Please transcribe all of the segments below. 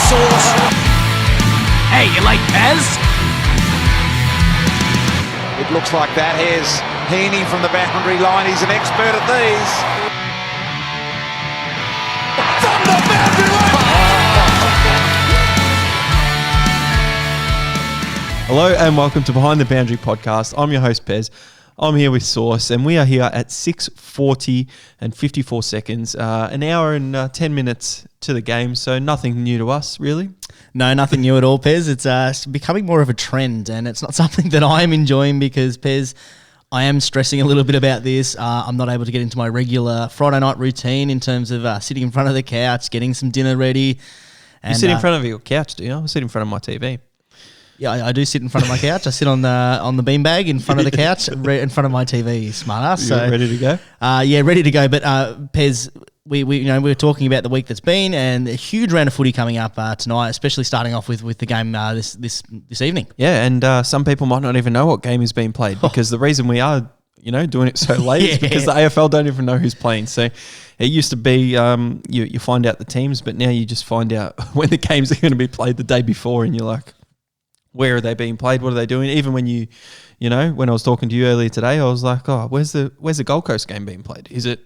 Sauce. Hey, you like Pez? It looks like that. Here's Heaney from the boundary line. He's an expert at these. From the boundary line! Hello and welcome to Behind the Boundary podcast. I'm your host Pez. I'm here with Sauce and we are here at 6:40 and 54 seconds, an hour and 10 minutes to the game, so nothing new to us really. No, nothing new at all, Pez. It's becoming more of a trend and it's not something that I am enjoying because, Pez, I am stressing a little bit about this. I'm not able to get into my regular Friday night routine in terms of sitting in front of the couch, getting some dinner ready. And, you sit in front of your couch, do you? I sit in front of my TV. Yeah, I do sit in front of my couch. I sit on the beanbag in front of the couch, in front of my TV, smartass. So ready to go? Yeah, ready to go. But Pez, we were talking about the week that's been, and a huge round of footy coming up tonight, especially starting off with the game this evening. Yeah, and some people might not even know what game is being played because the reason we are doing it so late is because the AFL don't even know who's playing. So it used to be you find out the teams, but now you just find out when the games are going to be played the day before, and you're like, where are they being played? What are they doing? Even when when I was talking to you earlier today, I was like, oh, where's the Gold Coast game being played? Is it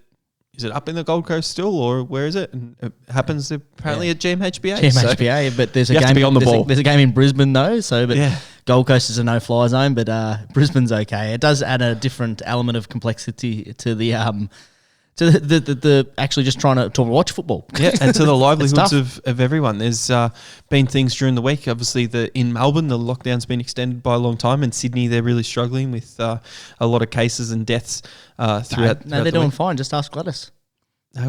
up in the Gold Coast still, or where is it? And it happens apparently at GMHBA. GMHBA, but there's a game to be on the ball. There's a game in Brisbane though, Gold Coast is a no-fly zone, but Brisbane's okay. It does add a different element of complexity to the actually just trying to watch football. Yeah, and to the livelihoods of everyone. There's been things during the week. Obviously, in Melbourne, the lockdown's been extended by a long time. In Sydney, they're really struggling with a lot of cases and deaths throughout. No, they're doing fine. Just ask Gladys. I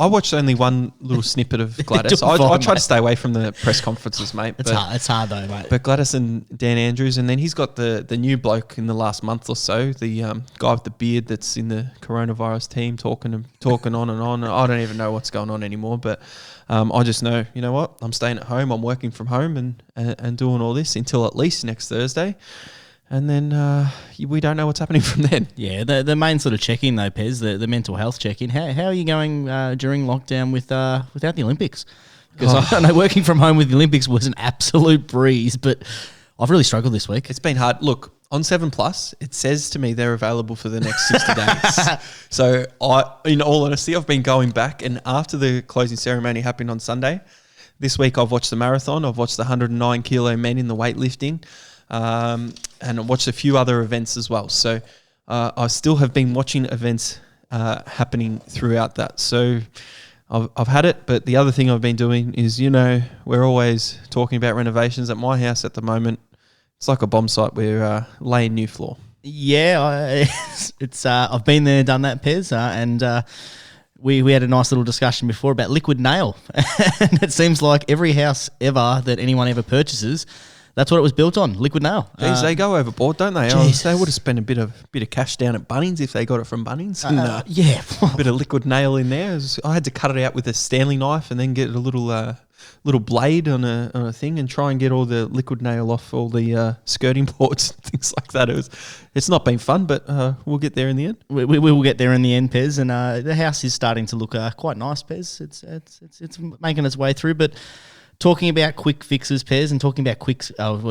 watched only one little snippet of Gladys. I try to stay away from the press conferences, mate. It's hard though, mate. But Gladys and Dan Andrews, and then he's got the new bloke in the last month or so, the guy with the beard that's in the coronavirus team talking on and on. I don't even know what's going on anymore, but I just know, you know what? I'm staying at home. I'm working from home and doing all this until at least next Thursday. And then we don't know what's happening from then. Yeah, the main sort of check-in though, Pez, the mental health check-in. How are you going during lockdown without the Olympics? Because I know working from home with the Olympics was an absolute breeze, but I've really struggled this week. It's been hard. Look, on 7plus, it says to me they're available for the next 60 days. So in all honesty, I've been going back, and after the closing ceremony happened on Sunday, this week I've watched the marathon, I've watched the 109 kilo men in the weightlifting, and I watched a few other events as well. So I still have been watching events happening throughout that. So I've had it, but the other thing I've been doing is, we're always talking about renovations at my house at the moment. It's like a bomb site. We're laying new floor. Yeah, I've been there, done that, Pez, and we had a nice little discussion before about liquid nail. And it seems like every house ever that anyone ever purchases, that's what it was built on, liquid nail. Geez, they go overboard, don't they? They would have spent a bit of cash down at Bunnings if they got it from Bunnings. Yeah. A bit of liquid nail in there. I had to cut it out with a Stanley knife and then get a little blade on a thing and try and get all the liquid nail off all the skirting boards and things like that. It's not been fun, but we'll get there in the end. We will get there in the end, Pez, and the house is starting to look quite nice, Pez. It's making its way through, but talking about quick fixes, Pez, and talking about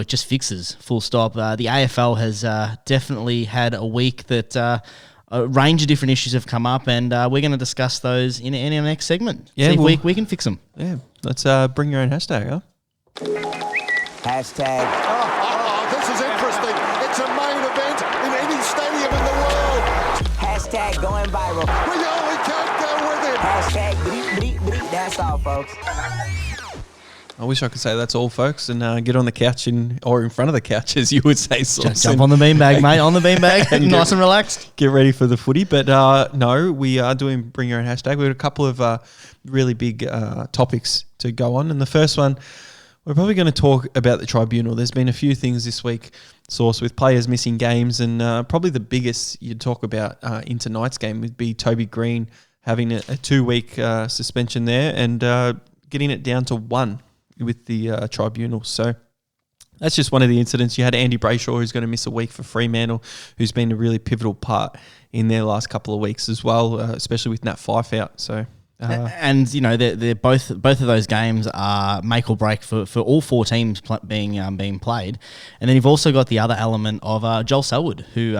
just fixes, full stop. The AFL has definitely had a week that a range of different issues have come up, and we're going to discuss those in our next segment. Yeah, see if we can fix them. Yeah, let's bring your own hashtag, huh? Hashtag. This is interesting. It's a main event in any stadium in the world. Hashtag going viral. We can't go with it. Hashtag bleep, bleep, bleep. That's all, folks. I wish I could say that's all, folks, and get on the couch or in front of the couch, as you would say. Jump on the beanbag, mate, on the beanbag, nice and relaxed. Get ready for the footy. But no, we are doing Bring Your Own Hashtag. We've got a couple of really big topics to go on. And the first one, we're probably going to talk about the tribunal. There's been a few things this week, Source, with players missing games, and probably the biggest you'd talk about in tonight's game would be Toby Green having a 2-week suspension there and getting it down to 1 with the tribunal. So that's just one of the incidents. You had Andy Brayshaw, who's going to miss a week for Fremantle, who's been a really pivotal part in their last couple of weeks as well, especially with Nat Fyfe out. So And they're both of those games are make or break for all four teams being played. And then you've also got the other element of Joel Selwood, who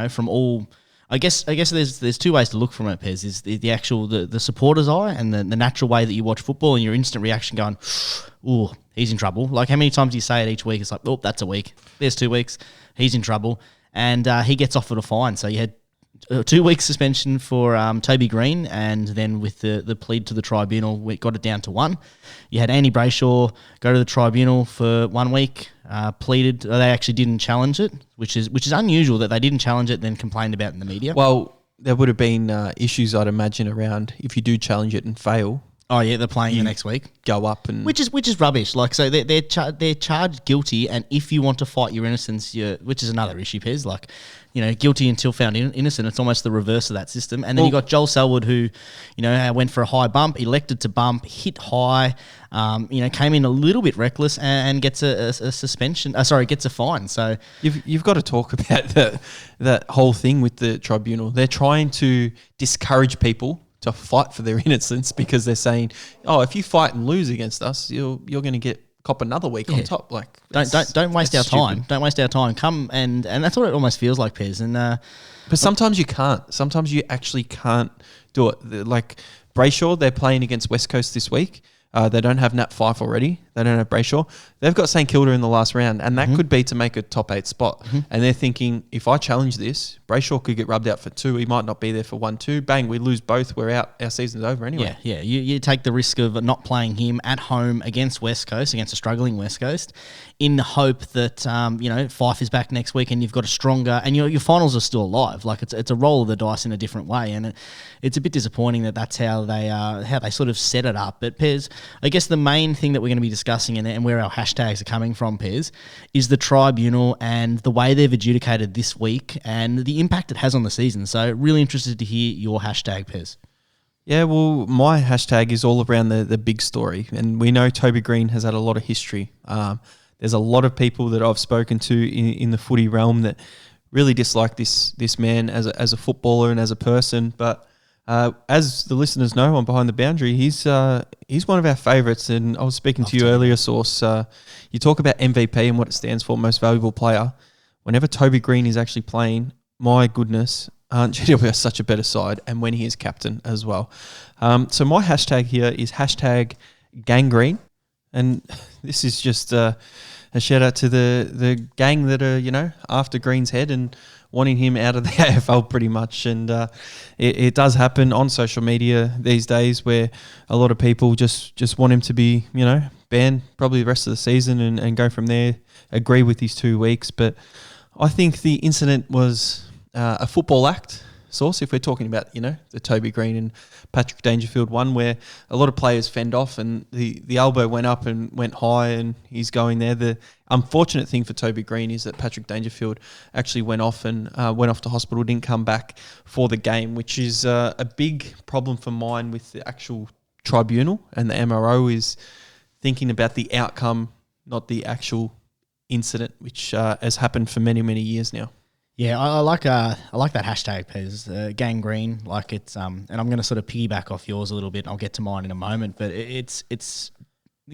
from all. I guess there's two ways to look from it, Pez. Is the actual the supporter's eye and the natural way that you watch football and your instant reaction going, ooh, he's in trouble. Like how many times do you say it each week? It's like, oh, that's a week. There's 2 weeks. He's in trouble. And he gets offered a fine. So you had 2 weeks suspension for Toby Green, and then with the plead to the tribunal, we got it down to 1. You had Andy Brayshaw go to the tribunal for 1 week, pleaded. They actually didn't challenge it, which is unusual that they didn't challenge it, then complained about it in the media. Well, there would have been issues, I'd imagine, around if you do challenge it and fail. Oh yeah, they're playing the next week. Go up and which is rubbish. Like so, they're charged guilty, and if you want to fight your innocence, which is another issue, Pez. Like, guilty until found innocent. It's almost the reverse of that system. And then you got Joel Selwood, who, went for a high bump, elected to bump, hit high, came in a little bit reckless, and gets a suspension. Gets a fine. So you've got to talk about that whole thing with the tribunal. They're trying to discourage people to fight for their innocence because they're saying, oh, if you fight and lose against us, you're going to cop another week on top. Like, don't waste our time. Stupid. Don't waste our time. Come and that's what it almost feels like, Pez. And but sometimes you can't. Sometimes you actually can't do it. Like Brayshaw, they're playing against West Coast this week. They don't have Nat Fyfe already. They don't have Brayshaw. They've got St Kilda in the last round, and that could be to make a top 8 spot. And they're thinking, if I challenge this, Brayshaw could get rubbed out for 2. He might not be there for 1-2. Bang, we lose both. We're out. Our season's over anyway. Yeah. You take the risk of not playing him at home against West Coast, against a struggling West Coast, in the hope that Fyfe is back next week and you've got a stronger, and your finals are still alive. Like it's a roll of the dice in a different way, and it's a bit disappointing that that's how they sort of set it up. But Pez, I guess the main thing that we're going to be discussing and where our hashtags are coming from, Pez, is the tribunal and the way they've adjudicated this week and the impact it has on the season. So really interested to hear your hashtag, Pez. Yeah, well, my hashtag is all around the big story, and we know Toby Green has had a lot of history. There's a lot of people that I've spoken to in the footy realm that really dislike this man as a footballer and as a person, but as the listeners know on Behind the Boundary, he's one of our favourites. And I was speaking to you earlier, Source. You talk about MVP and what it stands for, most valuable player. Whenever Toby Green is actually playing, my goodness, aren't GWS such a better side? And when he is captain as well. So my hashtag here is hashtag gangrene. And this is just a shout out to the gang that are, after Green's head and wanting him out of the AFL pretty much. And it does happen on social media these days where a lot of people just want him to be, banned probably the rest of the season and go from there, agree with these 2 weeks. But I think the incident was a football act, Source, if we're talking about, the Toby Green and Patrick Dangerfield one where a lot of players fend off and the elbow went up and went high and he's going there. The unfortunate thing for Toby Green is that Patrick Dangerfield actually went off to hospital, didn't come back for the game, which is a big problem for mine with the actual tribunal and the MRO is thinking about the outcome, not the actual incident, which has happened for many, many years now. Yeah, I like that hashtag, Pez, gangrene. Like it's and I'm going to sort of piggyback off yours a little bit. And I'll get to mine in a moment, but it's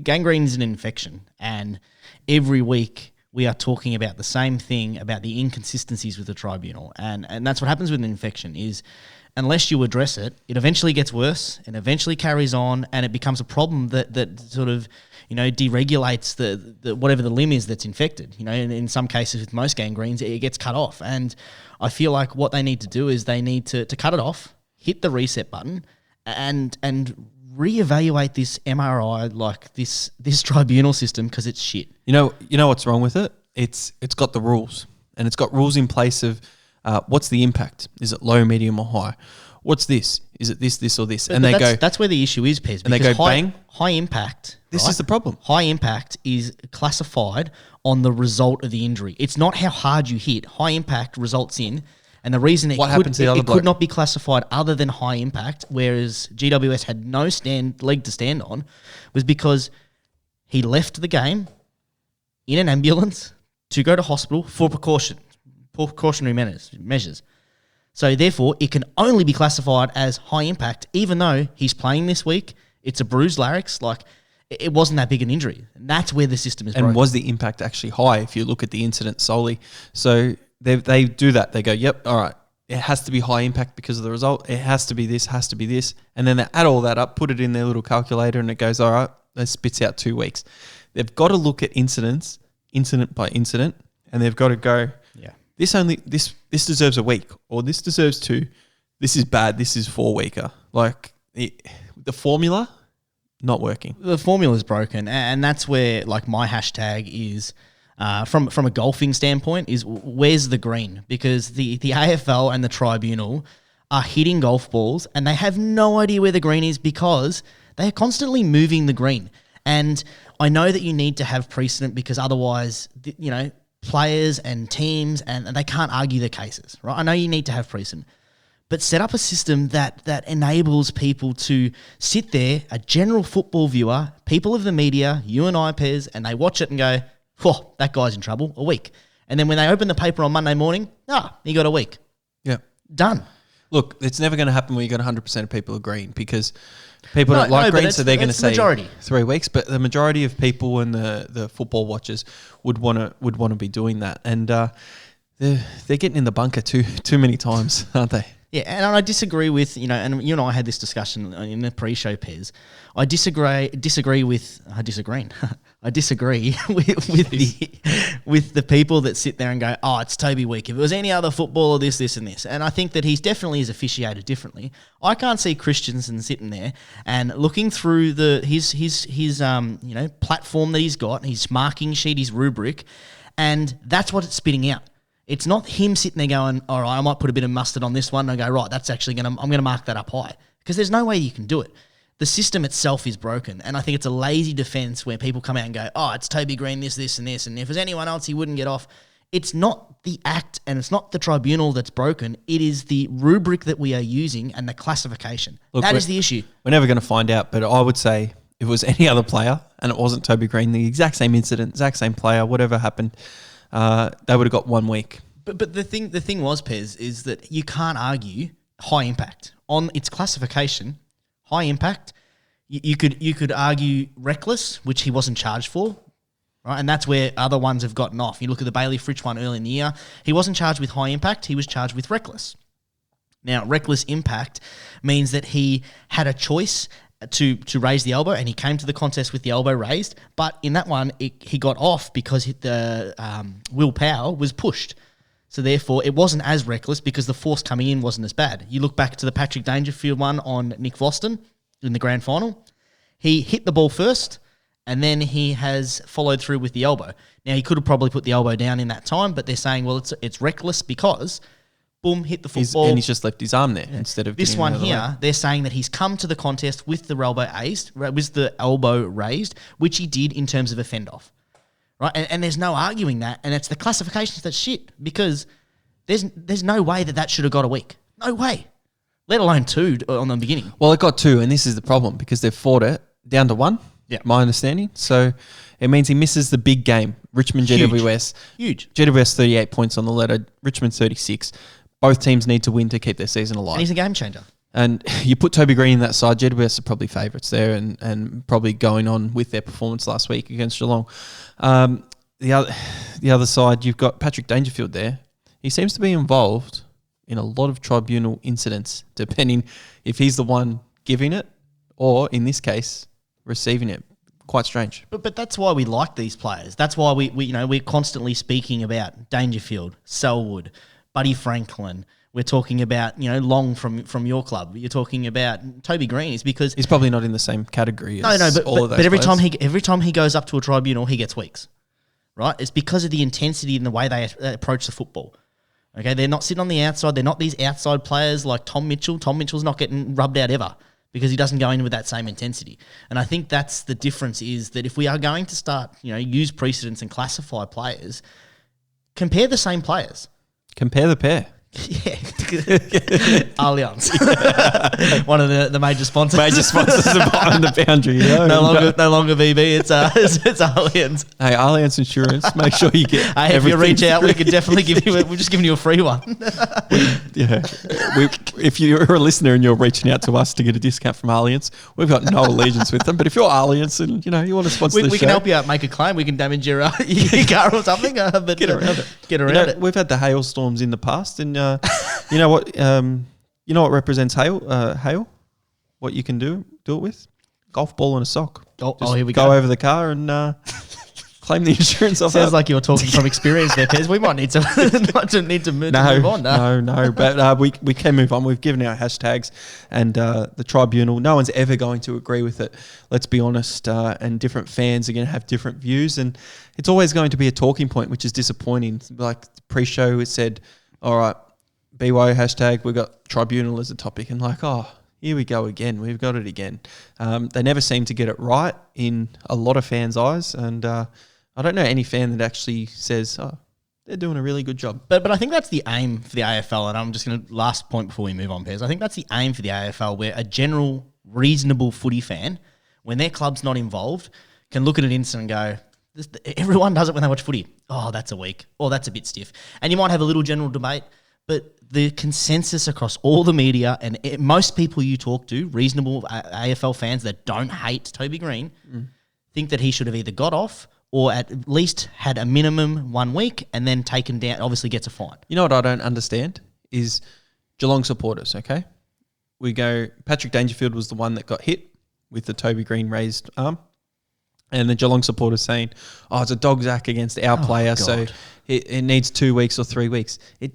gangrene is an infection, and every week we are talking about the same thing about the inconsistencies with the tribunal, and that's what happens with an infection is unless you address it, it eventually gets worse and eventually carries on, and it becomes a problem that sort of deregulates the whatever the limb is that's infected. In some cases with most gangrenes, it gets cut off. And I feel like what they need to do is they need to cut it off, hit the reset button, and reevaluate this MRI, like this tribunal system, because it's shit. You know what's wrong with it? It's got the rules, and it's got rules in place of what's the impact? Is it low, medium, or high? What's this? Is it this, or this? But that's where the issue is, Pez. And they go bang. High impact. This is the problem. High impact is classified on the result of the injury. It's not how hard you hit. High impact results in, and the reason it could not be classified other than high impact, whereas GWS had no leg to stand on, was because he left the game in an ambulance to go to hospital for precautionary measures. So therefore, it can only be classified as high impact, even though he's playing this week. It's a bruised larynx. Like, it wasn't that big an injury. And that's where the system is broken. And was the impact actually high if you look at the incident solely? So they do that. They go, yep, all right, it has to be high impact because of the result. It has to be this, has to be this. And then they add all that up, put it in their little calculator, and it goes, all right, that spits out 2 weeks. They've got to look at incident by incident, and they've got to go, this deserves a week, or this deserves 2. This is bad. This is 4 weeker. Like the formula, not working. The formula is broken, and that's where like my hashtag is from a golfing standpoint is where's the green? Because the AFL and the tribunal are hitting golf balls, and they have no idea where the green is because they are constantly moving the green. And I know that you need to have precedent because otherwise, players and teams, and they can't argue their cases, right? I know you need to have precedent, but set up a system that enables people to sit there, a general football viewer, people of the media, you and I, Pez, and they watch it and go, whoa, that guy's in trouble, a week. And then when they open the paper on Monday morning, he got a week. Yeah. Done. Look, it's never going to happen when you got 100% of people agreeing because people don't like green, so they're going to say majority. 3 weeks. But the majority of people and the football watchers would want to be doing that, and they're getting in the bunker too many times, aren't they? Yeah, and I disagree with, and you and I had this discussion in the pre-show, Pez. I disagree with the people that sit there and go, oh, it's Toby week. If it was any other footballer, this, and this. And I think that he's definitely is officiated differently. I can't see Christensen sitting there and looking through his platform that he's got, his marking sheet, his rubric, and that's what it's spitting out. It's not him sitting there going, all right, I might put a bit of mustard on this one and go, right, that's actually I'm going to mark that up high. Because there's no way you can do it. The system itself is broken. And I think it's a lazy defense where people come out and go, oh, it's Toby Green, this, and this. And if it was anyone else, he wouldn't get off. It's not the act and it's not the tribunal that's broken. It is the rubric that we are using and the classification. Look, that is the issue. We're never going to find out, but I would say if it was any other player and it wasn't Toby Green, the exact same incident, exact same player, whatever happened, they would have got 1 week. But the thing was, Pez, is that you can't argue high impact on its classification. High impact, you could argue reckless, which he wasn't charged for, right? And that's where other ones have gotten off. You look at the Bailey Fritsch one early in the year, he wasn't charged with high impact, he was charged with reckless. Now, reckless impact means that he had a choice to raise the elbow, and he came to the contest with the elbow raised. But in that one, he got off because the Will Powell was pushed. So therefore, it wasn't as reckless because the force coming in wasn't as bad. You look back to the Patrick Dangerfield one on Nick Voston in the grand final. He hit the ball first, and then he has followed through with the elbow. Now, he could have probably put the elbow down in that time, but they're saying, well, it's reckless because, boom, hit the football. And he's just left his arm there instead of this one here. They're saying that he's come to the contest with the elbow raised, which he did in terms of a fend off. Right, and there's no arguing that, and it's the classifications that's shit because there's no way that should have got a week. No way, let alone 2 on the beginning. Well, it got 2, and this is the problem because they've fought it down to 1. Yeah, my understanding. So it means he misses the big game. Richmond GWS, huge. GWS 38 points on the ladder. Richmond 36. Both teams need to win to keep their season alive. And he's a game changer. And you put Toby Green in that side, GWS are probably favourites there and probably going on with their performance last week against Geelong. The other side, you've got Patrick Dangerfield there. He seems to be involved in a lot of tribunal incidents, depending if he's the one giving it or, in this case, receiving it. Quite strange. But that's why we like these players. That's why we're constantly speaking about Dangerfield, Selwood, Buddy Franklin. We're talking about, Long from your club. You're talking about Toby Green is because he's probably not in the same category as all of those but every players. time he goes up to a tribunal, he gets weeks, right? It's because of the intensity and the way they approach the football. Okay, they're not sitting on the outside. They're not these outside players like Tom Mitchell. Tom Mitchell's not getting rubbed out ever because he doesn't go in with that same intensity. And I think that's the difference is that if we are going to start, use precedents and classify players, compare the same players. Compare the pair. Yeah, Allianz, one of the major sponsors. Major sponsors are behind the boundary. No longer VB. It's Allianz. Hey, Allianz Insurance. Make sure you get. Hey, if you reach out, we could definitely give you. We're just giving you a free one. Yeah, if you're a listener and you're reaching out to us to get a discount from Allianz, we've got no allegiance with them. But if you're Allianz and you want to sponsor the show, we can help you out, make a claim. We can damage your car or something. But get around it. Get around it. We've had the hailstorms in the past, and you know what? You know what represents hail? Hail. What you can do it with? Golf ball and a sock. Oh, here we go go. over the car and claim the insurance off. Sounds like you're talking from experience there, Pez. We might need to move on. No. But we can move on. We've given our hashtags, and the tribunal. No one's ever going to agree with it. Let's be honest. And different fans are going to have different views, and it's always going to be a talking point, which is disappointing. Like pre-show, it said, "All right, BYO hashtag. We got tribunal as a topic," and like, oh, here we go again. We've got it again. They never seem to get it right in a lot of fans' eyes, and I don't know any fan that actually says, "Oh, they're doing a really good job." But I think that's the aim for the AFL, and I'm just going to last point before we move on, Pez. I think that's the aim for the AFL, where a general reasonable footy fan, when their club's not involved, can look at an incident and go, everyone does it when they watch footy. Oh, that's a weak, or that's a bit stiff, and you might have a little general debate. But the consensus across all the media and most people you talk to, reasonable AFL fans that don't hate Toby Green, think that he should have either got off or at least had a minimum 1 week and then taken down, obviously gets a fine. You know what I don't understand is Geelong supporters, okay? We go, Patrick Dangerfield was the one that got hit with the Toby Green raised arm. And the Geelong supporters saying, oh, it's a dog's act against our player, so it needs 2 weeks or 3 weeks. It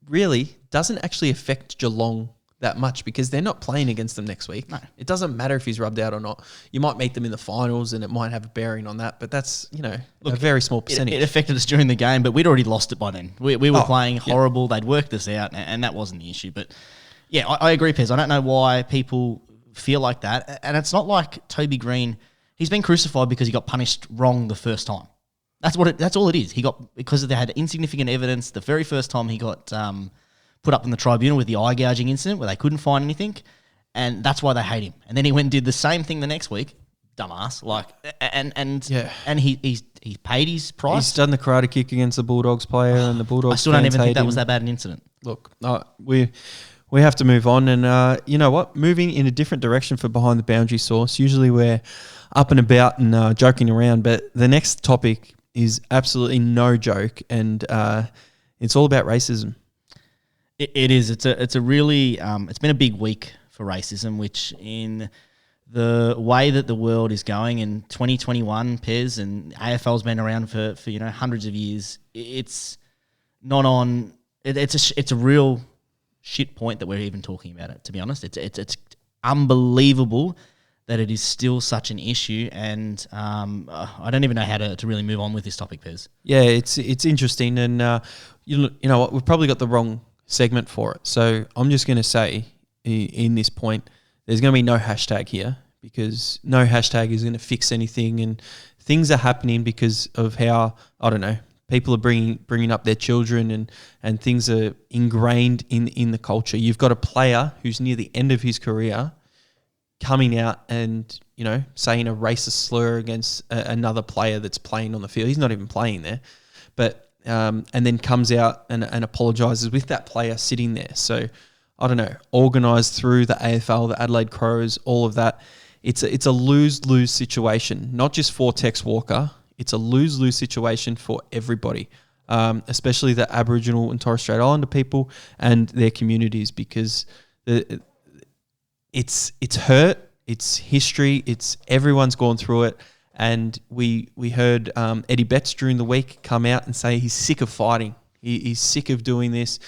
really doesn't actually affect Geelong that much because they're not playing against them next week. No. It doesn't matter if he's rubbed out or not. You might meet them in the finals and it might have a bearing on that, but that's, a very small percentage. It affected us during the game, but we'd already lost it by then. We were playing horrible. They'd worked this out, and that wasn't the issue. But, yeah, I agree, Pez. I don't know why people feel like that. And it's not like Toby Green, he's been crucified because he got punished wrong the first time. That's all it is. He got, because they had insignificant evidence the very first time he got put up in the tribunal with the eye gouging incident where they couldn't find anything, and that's why they hate him. And then he went and did the same thing the next week, dumbass. And he paid his price. He's done the karate kick against the Bulldogs player, and the Bulldogs. I still don't even think that him. was that bad an incident. Look, we have to move on, and you know what? Moving in a different direction for Behind the Boundary Source. Usually we're up and about and joking around, but the next topic is absolutely no joke, and it's all about racism. It is. It's a really it's been a big week for racism, which in the way that the world is going in 2021, Pez, and AFL's been around for hundreds of years. It's not on. It's a real shit point that we're even talking about it. To be honest, it's unbelievable that it is still such an issue, and I don't even know how to really move on with this topic, Pez. Yeah, it's interesting, and you know what? We've probably got the wrong segment for it. So I'm just going to say in this point, there's going to be no hashtag here because no hashtag is going to fix anything, and things are happening because of how, I don't know, people are bringing up their children, and things are ingrained in the culture. You've got a player who's near the end of his career coming out and, saying a racist slur against another player that's playing on the field. He's not even playing there, but and then comes out and apologises with that player sitting there. So, I don't know, organised through the AFL, the Adelaide Crows, all of that. It's a lose-lose situation, not just for Tex Walker. It's a lose-lose situation for everybody, especially the Aboriginal and Torres Strait Islander people and their communities, because it's hurt, it's history, it's everyone's gone through it. And we heard Eddie Betts during the week come out and say he's sick of fighting. He's sick of doing this.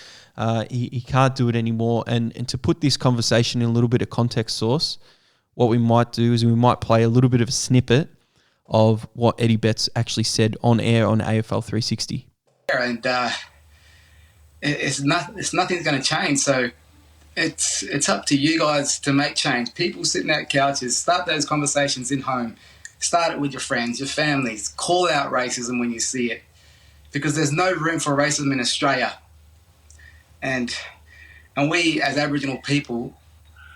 He can't do it anymore. And to put this conversation in a little bit of context source, what we might do is we might play a little bit of a snippet of what Eddie Betts actually said on air on AFL 360. And nothing's going to change. So it's up to you guys to make change. People sitting at couches, start those conversations in home. Start it with your friends, your families. Call out racism when you see it, because there's no room for racism in Australia. and we as Aboriginal people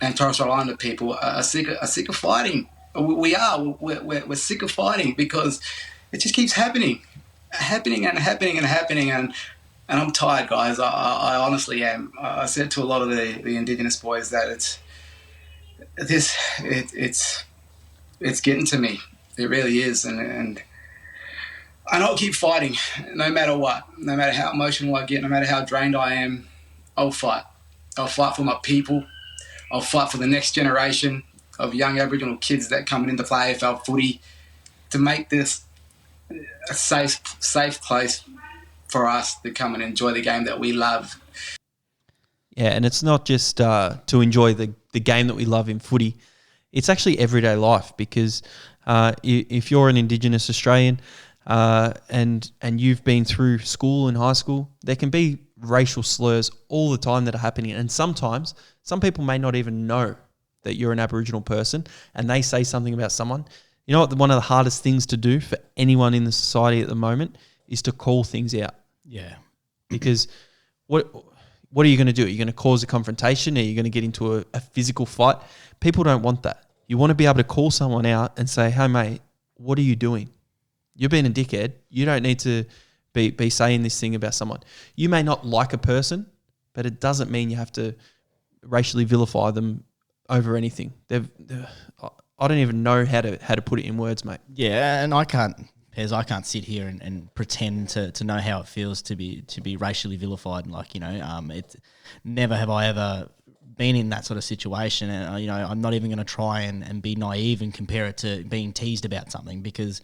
and Torres Strait Islander people are sick of fighting. We're sick of fighting because it just keeps happening and I'm tired, guys. I honestly am. I said to a lot of the Indigenous boys that it's getting to me. It really is, and I'll keep fighting no matter what, no matter how emotional I get, no matter how drained I am. I'll fight. I'll fight for my people. I'll fight for the next generation of young Aboriginal kids that coming into play AFL footy to make this a safe place for us to come and enjoy the game that we love. Yeah, and it's not just to enjoy the game that we love in footy. It's actually everyday life, because if you're an Indigenous Australian and you've been through school and high school, there can be racial slurs all the time that are happening. And sometimes some people may not even know that you're an Aboriginal person, and they say something about someone. You know what? One of the hardest things to do for anyone in the society at the moment is to call things out. Yeah. Because what are you going to do? Are you going to cause a confrontation? Are you going to get into a physical fight? People don't want that. You want to be able to call someone out and say, hey, mate, what are you doing? You're being a dickhead. You don't need to be saying this thing about someone. You may not like a person, but it doesn't mean you have to racially vilify them over anything. I don't even know how to put it in words, mate. Yeah, and I can't sit here and pretend to know how it feels to be racially vilified. Like, it's never have I ever been in that sort of situation, and I'm not even going to try and be naive and compare it to being teased about something, because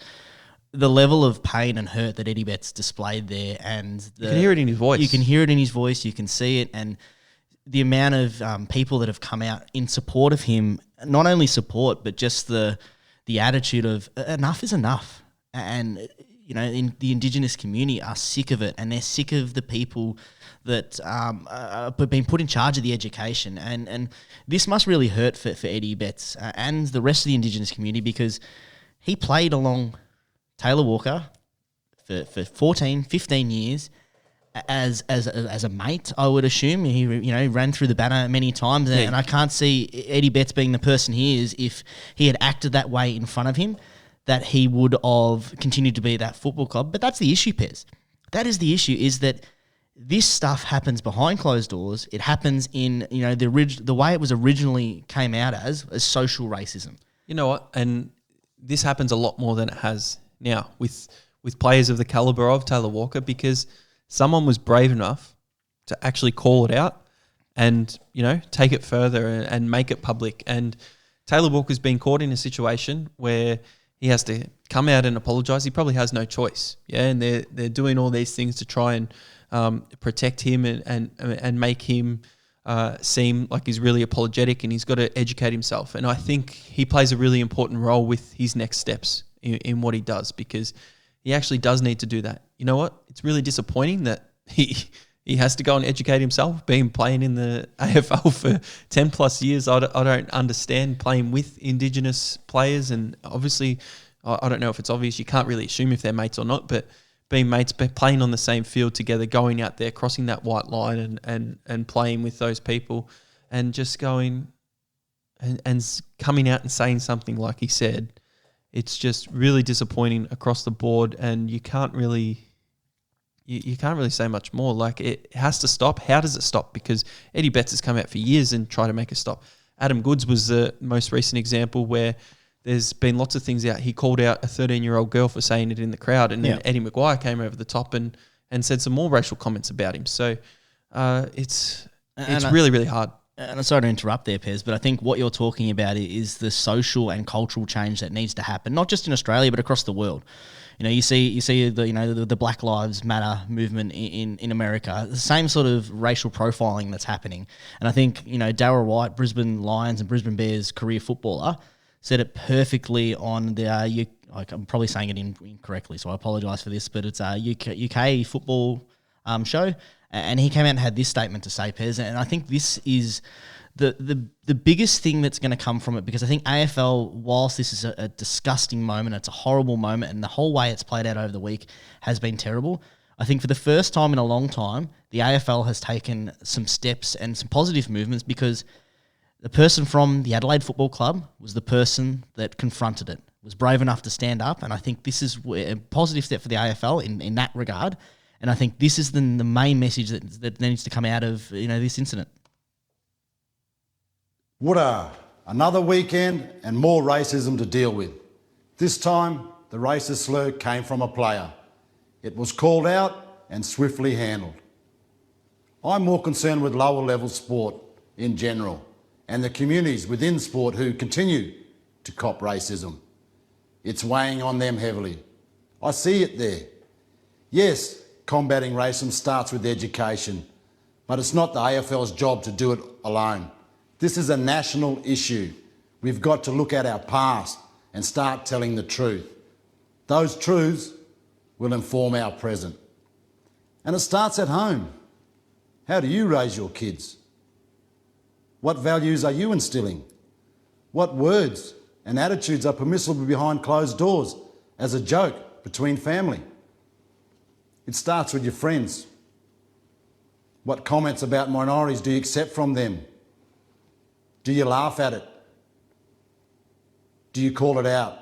the level of pain and hurt that Eddie Betts displayed there, and you can hear it in his voice. You can hear it in his voice. You can see it, and the amount of people that have come out in support of him, not only support, but just the attitude of enough is enough. And, in the Indigenous community are sick of it, and they're sick of the people that are being put in charge of the education. And this must really hurt for Eddie Betts and the rest of the Indigenous community, because he played along Taylor Walker for 14, 15 years as a mate, I would assume. He ran through the banner many times, and I can't see Eddie Betts being the person he is if he had acted that way in front of him, that he would have continued to be that football club. But that's the issue, Pez. That is the issue, is that this stuff happens behind closed doors. It happens in the way it was originally came out as social racism. You know what? And this happens a lot more than it has now with players of the caliber of Taylor Walker, because someone was brave enough to actually call it out and, take it further and make it public. And Taylor Walker's been caught in a situation where he has to come out and apologise. He probably has no choice. Yeah, and they're doing all these things to try and protect him and make him seem like he's really apologetic, and he's got to educate himself. And I think he plays a really important role with his next steps in what he does, because he actually does need to do that. You know what? It's really disappointing that he has to go and educate himself, playing in the AFL for 10 plus years. I don't understand playing with Indigenous players, and obviously I don't know if it's obvious. You can't really assume if they're mates or not, but being mates, playing on the same field together, going out there, crossing that white line and playing with those people, and just going and coming out and saying something like he said, it's just really disappointing across the board, and you can't really say much more. Like, it has to stop. How does it stop? Because Eddie Betts has come out for years and tried to make it stop. Adam Goodes was the most recent example where there's been lots of things out. He called out a 13-year-old girl for saying it in the crowd, and then Eddie Maguire came over the top and said some more racial comments about him. So it's really, really hard. And I'm sorry to interrupt there, Pez, but I think what you're talking about is the social and cultural change that needs to happen, not just in Australia, but across the world. You see the Black Lives Matter movement in America, the same sort of racial profiling that's happening. And I think, Darryl White, Brisbane Lions and Brisbane Bears career footballer, said it perfectly on the I'm probably saying it incorrectly, so I apologise for this, but it's a UK football show, and he came out and had this statement to say, Pez, and I think this is the biggest thing that's going to come from it, because I think AFL, whilst this is a disgusting moment, it's a horrible moment, and the whole way it's played out over the week has been terrible. I think for the first time in a long time, the AFL has taken some steps and some positive movements because the person from the Adelaide Football Club was the person that confronted it, was brave enough to stand up, and I think this is a positive step for the AFL in that regard, and I think this is the main message that needs to come out of this incident. Another weekend and more racism to deal with. This time, the racist slur came from a player. It was called out and swiftly handled. I'm more concerned with lower level sport in general and the communities within sport who continue to cop racism. It's weighing on them heavily. I see it there. Yes, combating racism starts with education, but it's not the AFL's job to do it alone. This is a national issue. We've got to look at our past and start telling the truth. Those truths will inform our present. And it starts at home. How do you raise your kids? What values are you instilling? What words and attitudes are permissible behind closed doors as a joke between family? It starts with your friends. What comments about minorities do you accept from them? Do you laugh at it? Do you call it out?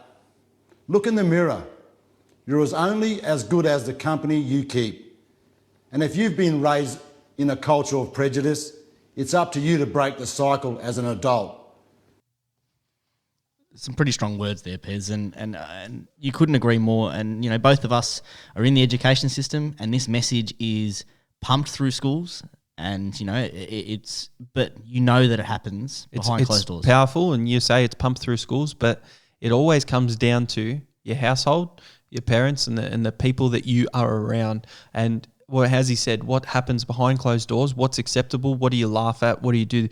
Look in the mirror. You're only as good as the company you keep. And if you've been raised in a culture of prejudice, it's up to you to break the cycle as an adult. Some pretty strong words there, Pez, and you couldn't agree more. And both of us are in the education system, and this message is pumped through schools. And it's but that it happens behind closed doors. It's powerful, and you say it's pumped through schools, but it always comes down to your household, your parents, and the people that you are around. And as he said, what happens behind closed doors? What's acceptable? What do you laugh at? What do you do?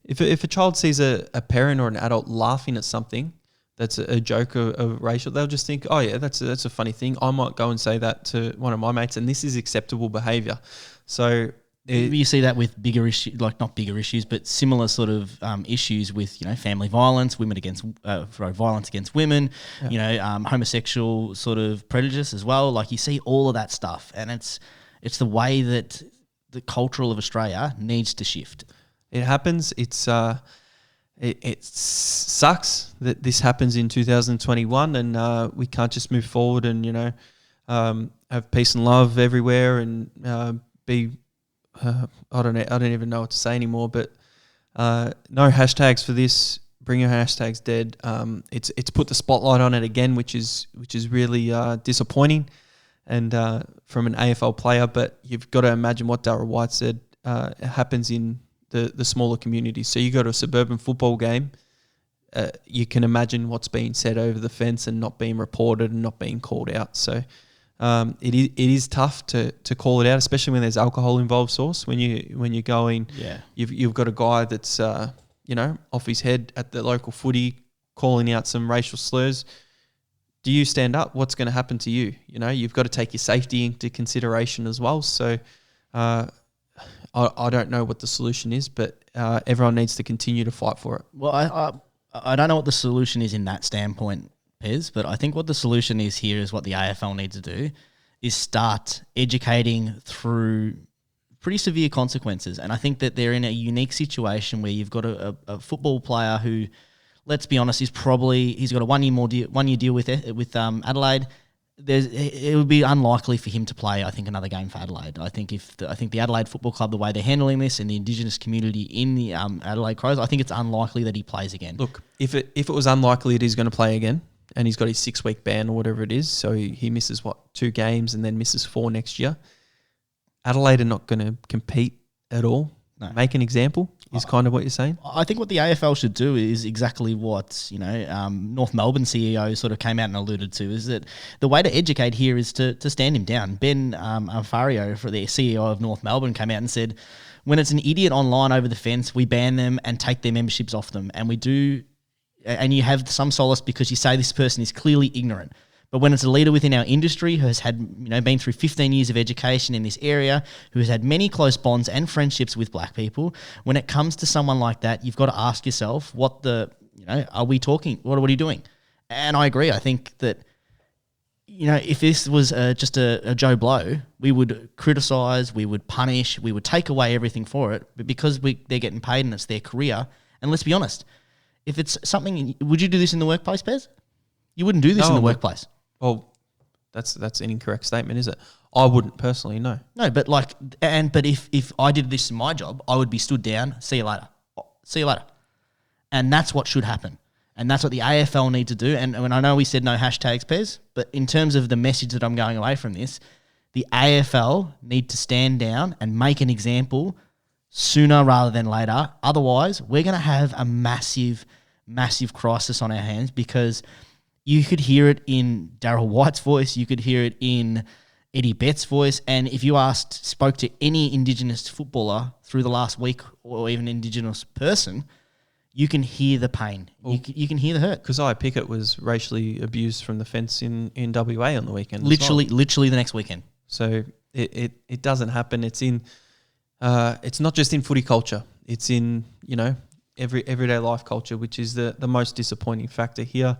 If a child sees a parent or an adult laughing at something that's a joke of racial, they'll just think, oh yeah, that's a funny thing. I might go and say that to one of my mates, and this is acceptable behaviour. So you see that with bigger issues, like not bigger issues, but similar sort of issues with family violence, violence against women, homosexual sort of prejudice as well. Like you see all of that stuff, and it's the way that the cultural of Australia needs to shift. It happens. It sucks that this happens in 2021, and we can't just move forward and have peace and love everywhere and be. I don't even know what to say anymore. But no hashtags for this. Bring your hashtags dead. It's put the spotlight on it again, which is really disappointing, and from an AFL player. But you've got to imagine what Darryl White said. It happens in the smaller communities. So you go to a suburban football game, you can imagine what's being said over the fence and not being reported and not being called out. So it is tough to call it out, especially when there's alcohol involved. Source when you're going, you've got a guy that's off his head at the local footy calling out some racial slurs. Do you stand up? What's going to happen to you? You've got to take your safety into consideration as well. So I don't know what the solution is, but everyone needs to continue to fight for it. Well, I don't know what the solution is in that standpoint, Pez, but I think what the solution is here is what the AFL needs to do is start educating through pretty severe consequences. And I think that they're in a unique situation where you've got a football player who, let's be honest, he's got a 1 year deal with Adelaide. It would be unlikely for him to play, I think, another game for Adelaide. I think the Adelaide Football Club, the way they're handling this, and the Indigenous community in the Adelaide Crows, I think it's unlikely that he plays again. Look, if it was unlikely that he's going to play again, and he's got his 6-week ban or whatever it is, so he misses 2 games and then misses 4 next year. Adelaide are not going to compete at all. No. Make an example is kind of what you're saying. I think what the AFL should do is exactly what North Melbourne CEO sort of came out and alluded to, is that the way to educate here is to stand him down. Ben Alfario, for the CEO of North Melbourne, came out and said, when it's an idiot online over the fence, we ban them and take their memberships off them, and we do. And you have some solace because you say this person is clearly ignorant. But when it's a leader within our industry who has had, been through 15 years of education in this area, who has had many close bonds and friendships with black people, when it comes to someone like that, you've got to ask yourself, what are we talking? What are you doing? And I agree. I think that if this was just a Joe Blow, we would criticise, we would punish, we would take away everything for it. But because they're getting paid and it's their career, and let's be honest, if it's something, would you do this in the workplace, Pez? You wouldn't do this in the workplace. Well, that's an incorrect statement, is it? I wouldn't personally, no. No, but if I did this in my job, I would be stood down. See you later. And that's what should happen. And that's what the AFL need to do. And I know we said no hashtags, Pez, but in terms of the message that I'm going away from this, the AFL need to stand down and make an example sooner rather than later. Otherwise, we're going to have a massive, massive crisis on our hands, because you could hear it in Darryl White's voice, you could hear it in Eddie Betts' voice, and if you spoke to any Indigenous footballer through the last week, or even Indigenous person, you can hear the pain. You can hear the hurt. Because Pickett was racially abused from the fence in WA on the weekend. Literally the next weekend. So it doesn't happen. It's in it's not just in footy culture. It's in everyday life culture, which is the most disappointing factor here.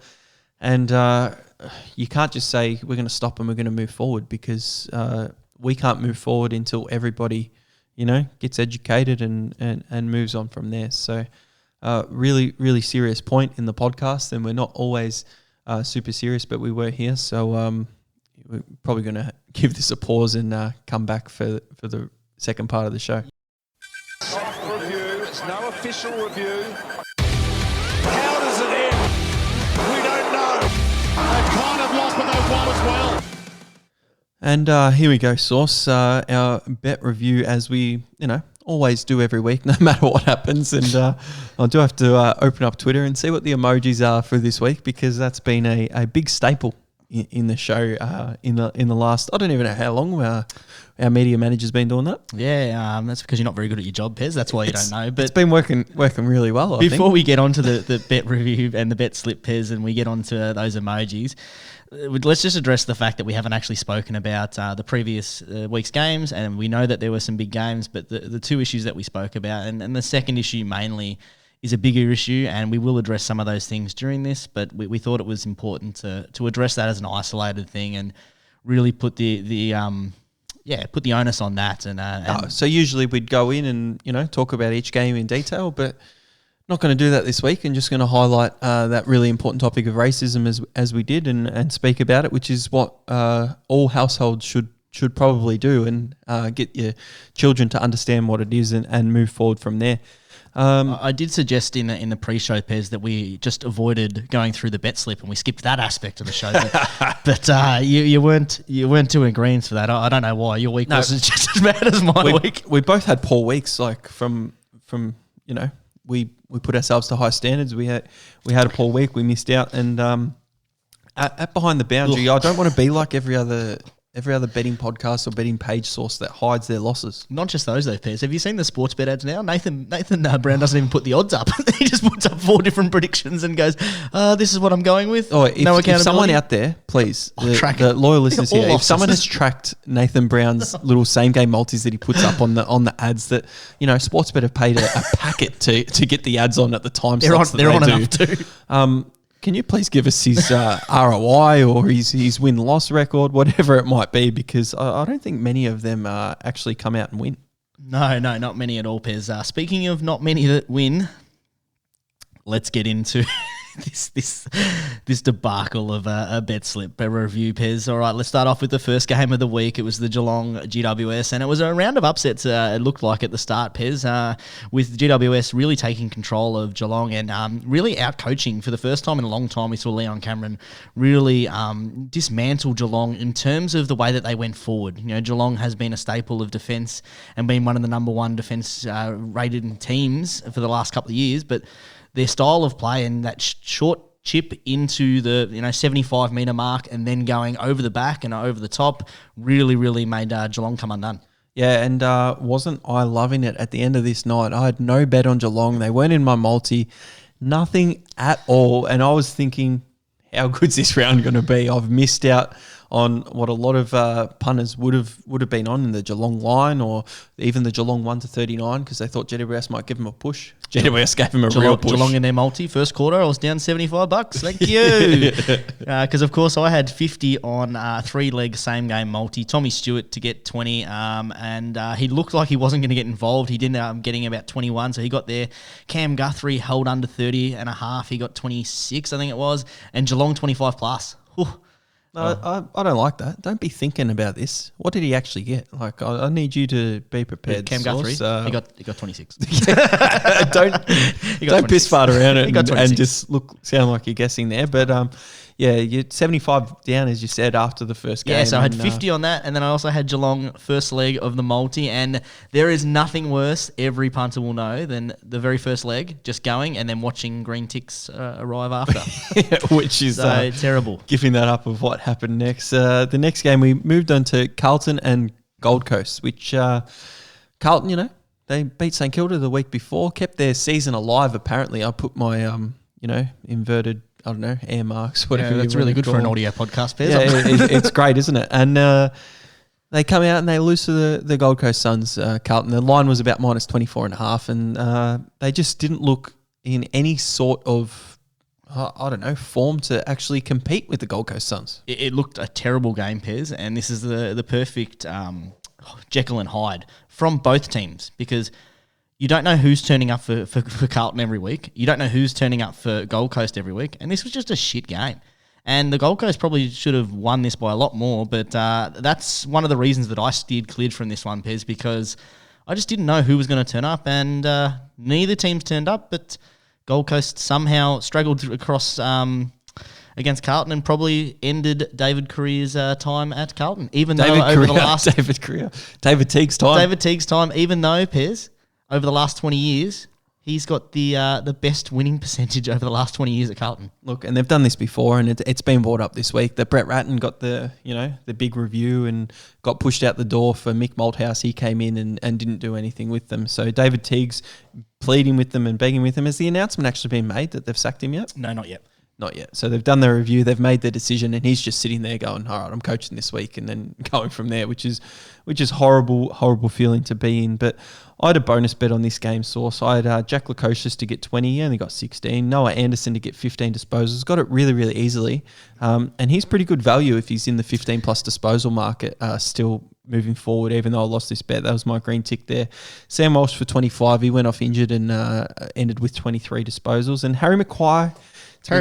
And you can't just say we're going to stop and we're going to move forward, because we can't move forward until everybody gets educated and moves on from there. So. Really, really serious point in the podcast, and we're not always super serious, but we were here. So we're probably going to give this a pause and come back for the second part of the show. Soft review. It's no official review. How does it end? We don't know. They've kind of lost, but they've won as well. And here we go, Sauce. Our bet review, as we, always do every week, no matter what happens. And I do have to open up Twitter and see what the emojis are for this week, because that's been a big staple in the show in the last, I don't even know how long our media manager's been doing that. Yeah, that's because you're not very good at your job, Pez. That's why you don't know. But it's been working really well, I think. Before we get onto the bet review and the bet slip, Pez, and we get onto those emojis, let's just address the fact that we haven't actually spoken about the previous week's games, and we know that there were some big games, but the two issues that we spoke about, and the second issue mainly is a bigger issue, and we will address some of those things during this, but we thought it was important to address that as an isolated thing and really put the onus on that. And so usually we'd go in and talk about each game in detail, but not going to do that this week, and just going to highlight that really important topic of racism as we did, and speak about it, which is what all households should probably do, and get your children to understand what it is and move forward from there. I did suggest in the pre-show, Pez, that we just avoided going through the bet slip and we skipped that aspect of the show. But you weren't too in agreement for that. I don't know why. Your week wasn't just as bad as my week. We both had poor weeks. Like from we put ourselves to high standards. We had a poor week. We missed out, and at Behind the Boundary, I don't want to be like every other betting podcast or betting page source that hides their losses. Not just those though, Pez. Have you seen the sports bet ads now? Nathan Brown doesn't even put the odds up. He just puts up 4 different predictions and goes, "This is what I'm going with." Oh, if someone out there, please, the loyal listeners here, if someone has tracked Nathan Brown's little same game multis that he puts up on the ads that Sportsbet have paid a packet to get the ads on at the time slots they're on do. enough too. Can you please give us his ROI or his win-loss record, whatever it might be, because I don't think many of them actually come out and win. No, not many at all, Pez. Speaking of not many that win, let's get into this debacle of a bet slip review, Pez. All right, let's start off with the first game of the week. It was the Geelong GWS, and it was a round of upsets, it looked like at the start, Pez, with GWS really taking control of Geelong and really out-coaching for the first time in a long time. We saw Leon Cameron really dismantle Geelong in terms of the way that they went forward. Geelong has been a staple of defence and been one of the number one defence rated teams for the last couple of years, but their style of play and that short chip into the 75-metre mark and then going over the back and over the top really, really made Geelong come undone. Yeah, and wasn't I loving it at the end of this night? I had no bet on Geelong. They weren't in my multi, nothing at all. And I was thinking, how good's this round going to be? I've missed out on what a lot of punters would have been on in the Geelong line, or even the Geelong 1-39, because they thought GWS might give them a push. GWS gave them a real push. Geelong in their multi first quarter, I was down $75. Thank you. Because of course I had 50 on 3-leg same game multi. Tommy Stewart to get 20, and he looked like he wasn't going to get involved. He did end up getting about 21, so he got there. Cam Guthrie held under 30 and a half. He got 26, I think it was, and Geelong 25 plus. Whew. No, I don't like that. Don't be thinking about this. What did he actually get? Like, I need you to be prepared. Cam Guthrie, he got 26. don't piss fart around it and 26. just sound like you're guessing there. But yeah, you're 75 down, as you said, after the first game. Yeah, so I had 50 on that, and then I also had Geelong first leg of the multi, and there is nothing worse, every punter will know, than the very first leg, just going and then watching green ticks arrive after. Which is terrible. Giving that up of what happened next. The next game, we moved on to Carlton and Gold Coast, which Carlton, they beat St Kilda the week before, kept their season alive, apparently. I put my, inverted, I don't know, air marks, whatever. That's really good for an audio podcast, Pez. Yeah, it's great, isn't it? And they come out and they lose to the Gold Coast Suns, Carlton. The line was about minus 24.5, and they just didn't look in any sort of, form to actually compete with the Gold Coast Suns. It looked a terrible game, Pez, and this is the perfect Jekyll and Hyde from both teams, because you don't know who's turning up for Carlton every week. You don't know who's turning up for Gold Coast every week. And this was just a shit game. And the Gold Coast probably should have won this by a lot more, but that's one of the reasons that I steered clear from this one, Pez, because I just didn't know who was going to turn up, and neither teams turned up, but Gold Coast somehow struggled across against Carlton and probably ended David Career's time at Carlton. Even though over the last... David Teague's time. David Teague's time, even though, Pez, over the last 20 years, he's got the best winning percentage over the last 20 years at Carlton. Look, and they've done this before, and it's been brought up this week that Brett Ratton got the big review and got pushed out the door for Mick Malthouse. He came in and didn't do anything with them. So David Teague's pleading with them and begging with them. Has the announcement actually been made that they've sacked him yet? No, not yet. Not yet. So they've done their review, they've made their decision, and he's just sitting there going, all right, I'm coaching this week, and then going from there, which is horrible feeling to be in. But I had a bonus bet on this game, Source. I had Jack Lukosius to get 20, he only got 16. Noah Anderson to get 15 disposals, got it really, really easily. And he's pretty good value if he's in the 15 plus disposal market still moving forward, even though I lost this bet. That was my green tick there. Sam Walsh for 25, he went off injured and ended with 23 disposals. And Harry McKay to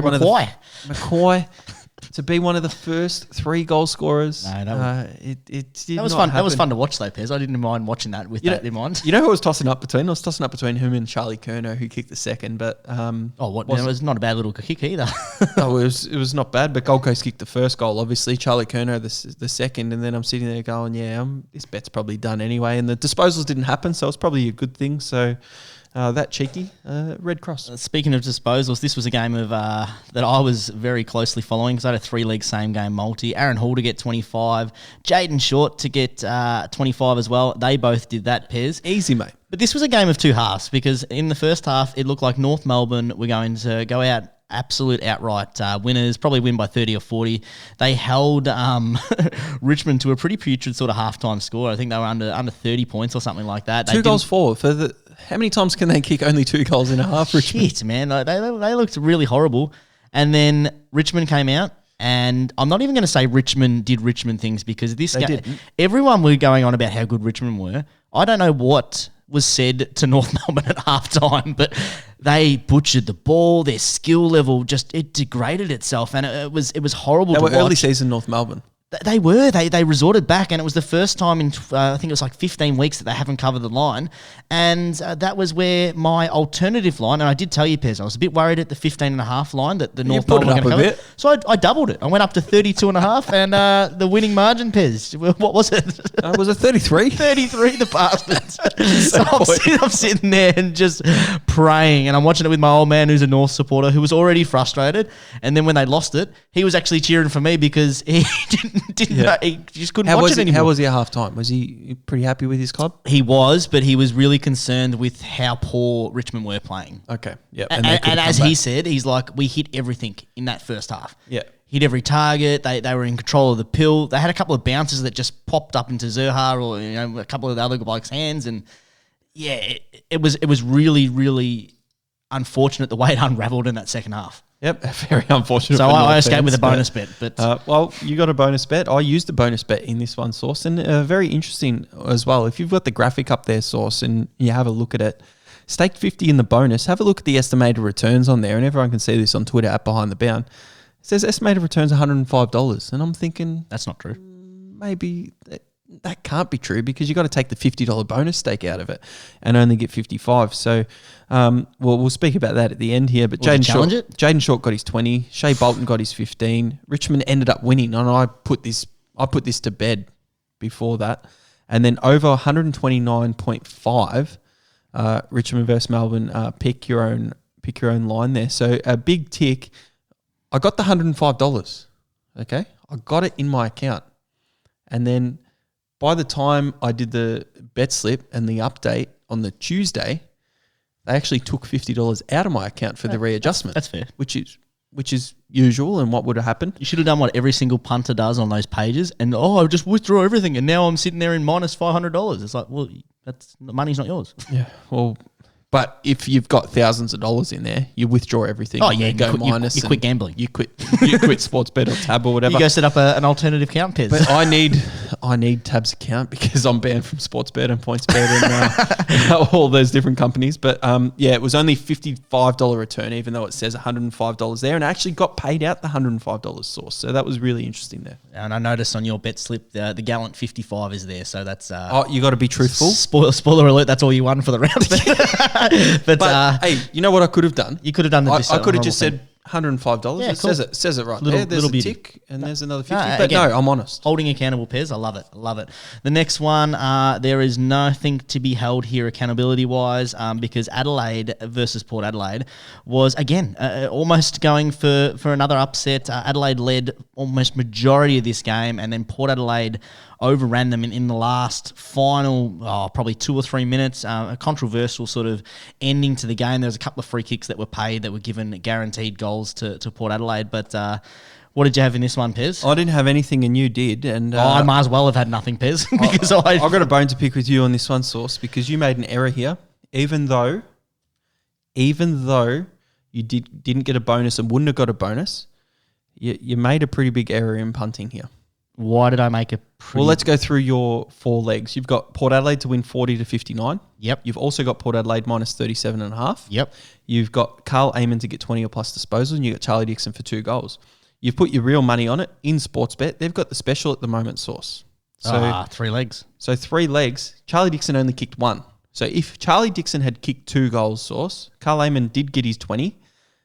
be one of the first 3 goal scorers. No, that was fun to watch though, Pez. I didn't mind watching that with that in mind. You know who I was tossing up between? I was tossing up between him and Charlie Curnow, who kicked the second. But it was not a bad little kick either. It was not bad. But Gold Coast kicked the first goal, obviously. Charlie Curnow the second, and then I'm sitting there going, this bet's probably done anyway. And the disposals didn't happen, so it's probably a good thing. So. That cheeky, Red Cross. Speaking of disposals, this was a game of that I was very closely following because I had a 3-leg same game multi. Aaron Hall to get 25, Jaden Short to get 25 as well. They both did that, Pez. Easy, mate. But this was a game of two halves because in the first half, it looked like North Melbourne were going to go out absolute outright winners, probably win by 30 or 40. They held Richmond to a pretty putrid sort of halftime score. I think they were under 30 points or something like that. 2 goals for the... How many times can they kick only 2 goals in a half, Richmond? Shit, man. They looked really horrible. And then Richmond came out, and I'm not even going to say Richmond did Richmond things because this game, everyone were going on about how good Richmond were. I don't know what was said to North Melbourne at halftime, but they butchered the ball. Their skill level it degraded itself, and it was horrible to watch. They were early season North Melbourne. They were. They resorted back, and it was the first time in, I think it was like 15 weeks that they haven't covered the line. And that was where my alternative line, and I did tell you, Pez, I was a bit worried at the 15.5 line that the North Melbourne were going to cover. So I doubled it. I went up to 32.5, and the winning margin, Pez, what was it? Was it 33? 33, the bastards. So I'm sitting there and just praying, and I'm watching it with my old man who's a North supporter who was already frustrated. And then when they lost it, he was actually cheering for me because he didn't know, he just couldn't watch it anymore. How was he at halftime? Was he pretty happy with his club? He was, but he was really concerned with how poor Richmond were playing. Okay, yeah. And as he said, he's like, we hit everything in that first half. Yeah. hit every target. They were in control of the pill. They had a couple of bounces that just popped up into Zerha or a couple of the other blokes' hands, and it was really, really unfortunate the way it unravelled in that second half. Yep, very unfortunate. So for I North escaped with a fans, bonus bet. But well, you got a bonus bet. I used a bonus bet in this one, Source, and very interesting as well. If you've got the graphic up there, Source, and you have a look at it, staked 50 in the bonus, have a look at the estimated returns on there, and everyone can see this on Twitter at Behind the Bound. It says estimated returns $105, and I'm thinking that's not true. Maybe that can't be true because you got to take the $50 bonus stake out of it and only get 55. So, we'll speak about that at the end here. But Jaden Short got his 20. Shea Bolton got his 15. Richmond ended up winning, and I put this to bed before that. And then over 129.5, Richmond versus Melbourne. Pick your own line there. So a big tick. I got the $105. Okay, I got it in my account, and then by the time I did the bet slip and the update on the Tuesday, they actually took $50 out of my account for the readjustment. That's fair. Which is usual and what would have happened. You should have done what every single punter does on those pages, and I just withdrew everything, and now I'm sitting there in minus $500. It's like, well, the money's not yours. Yeah, well, but if you've got thousands of dollars in there, you withdraw everything. Oh yeah, you quit gambling. You quit sports bet or tab or whatever. You go set up an alternative account, Pez. But I need Tab's account because I'm banned from sports bet and points bet and all those different companies. But it was only $55 return, even though it says $105 there, and I actually got paid out the $105 Source. So that was really interesting there. And I noticed on your bet slip the gallant 55 is there. So that's you got to be truthful. Spoiler alert! That's all you won for the round. but hey, you know what I could have done? You could have done the I could have just said $105. Yeah, it cool. says it right little, there. There's little a beauty. tick and there's another 50. I'm honest. Holding accountable, Pez. I love it. The next one, there is nothing to be held here accountability-wise because Adelaide versus Port Adelaide was, again, almost going for another upset. Adelaide led almost majority of this game, and then Port Adelaide overran them in the last final, probably 2 or 3 minutes. A controversial sort of ending to the game. There was a couple of free kicks that were paid that were given guaranteed goals to Port Adelaide. But what did you have in this one, Pez? I didn't have anything and you did. And I might as well have had nothing, Pez. because I've got a bone to pick with you on this one, Source, because you made an error here. Even though you didn't get a bonus and wouldn't have got a bonus, you made a pretty big error in punting here. Why did I make a Well, let's go through your 4 legs. You've got Port Adelaide to win 40-59. Yep. You've also got Port Adelaide minus 37.5. Yep. You've got Carl Amon to get 20 or plus disposals, and you've got Charlie Dixon for 2 goals. You've put your real money on it in Sportsbet. They've got the special at the moment, Source. So 3 legs. So 3 legs. Charlie Dixon only kicked 1. So if Charlie Dixon had kicked 2 goals, Source, Carl Amon did get his 20,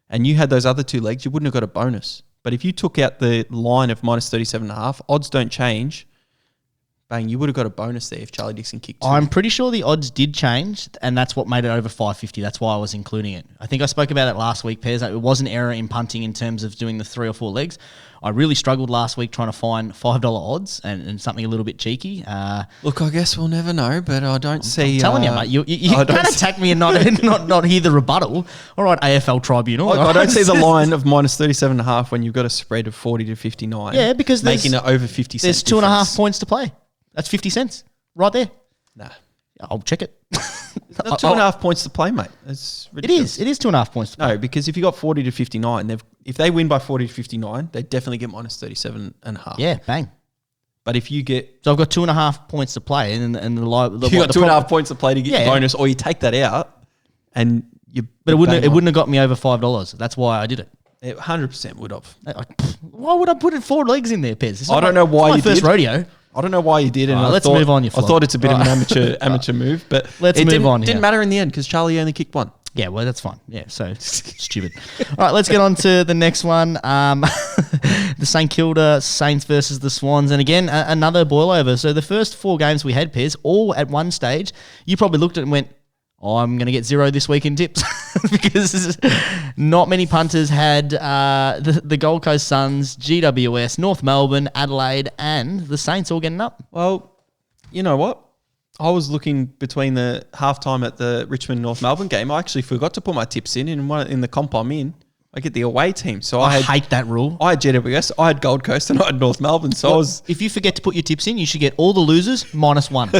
and you had those other 2 legs, you wouldn't have got a bonus. But if you took out the line of minus 37.5, odds don't change. Bang, you would have got a bonus there if Charlie Dixon kicked 2. I'm pretty sure the odds did change, and that's what made it over 550. That's why I was including it. I think I spoke about it last week, Pez. It was an error in punting in terms of doing the 3 or 4 legs. I really struggled last week trying to find $5 odds and something a little bit cheeky. Look, I guess we'll never know, but I don't see... I'm telling you, mate, you can't attack me and not hear the rebuttal. All right, AFL tribunal. I don't see the line of minus 37.5 when you've got a spread of 40-59. Yeah, because making it over 50 cents. There's 2.5 points to play. That's 50 cents right there. Nah. I'll check it. That's 2.5 points to play, mate. It's ridiculous. It is 2.5 points to play. No, because if you got 40-59, if they win by 40-59, they definitely get minus 37.5. Yeah, bang. But if you get... So I've got 2.5 points to play, and the you got 2.5 points to play to get your bonus, or you take that out, and you... But it wouldn't have got me over $5. That's why I did it. It 100% would have. Why would I put 4 legs in there, Pez? I don't know why you did. First rodeo. I don't know why you did, and let's move on. I thought it's a bit of an amateur move, but let's move on. Didn't matter in the end because Charlie only kicked 1. Yeah, well, that's fine. Yeah, so stupid. All right, let's get on to the next one. The St Kilda Saints versus the Swans, and again another boil over. So the first 4 games we had, Pez, all at one stage, you probably looked at it and went, I'm going to get 0 this week in tips because not many punters had the Gold Coast Suns, GWS, North Melbourne, Adelaide, and the Saints all getting up. Well, you know what? I was looking between the halftime at the Richmond North Melbourne game. I actually forgot to put my tips in the comp I'm in. I get the away team. So I hate that rule. I had GWS, I had Gold Coast, and I had North Melbourne. So I was. If you forget to put your tips in, you should get all the losers -1.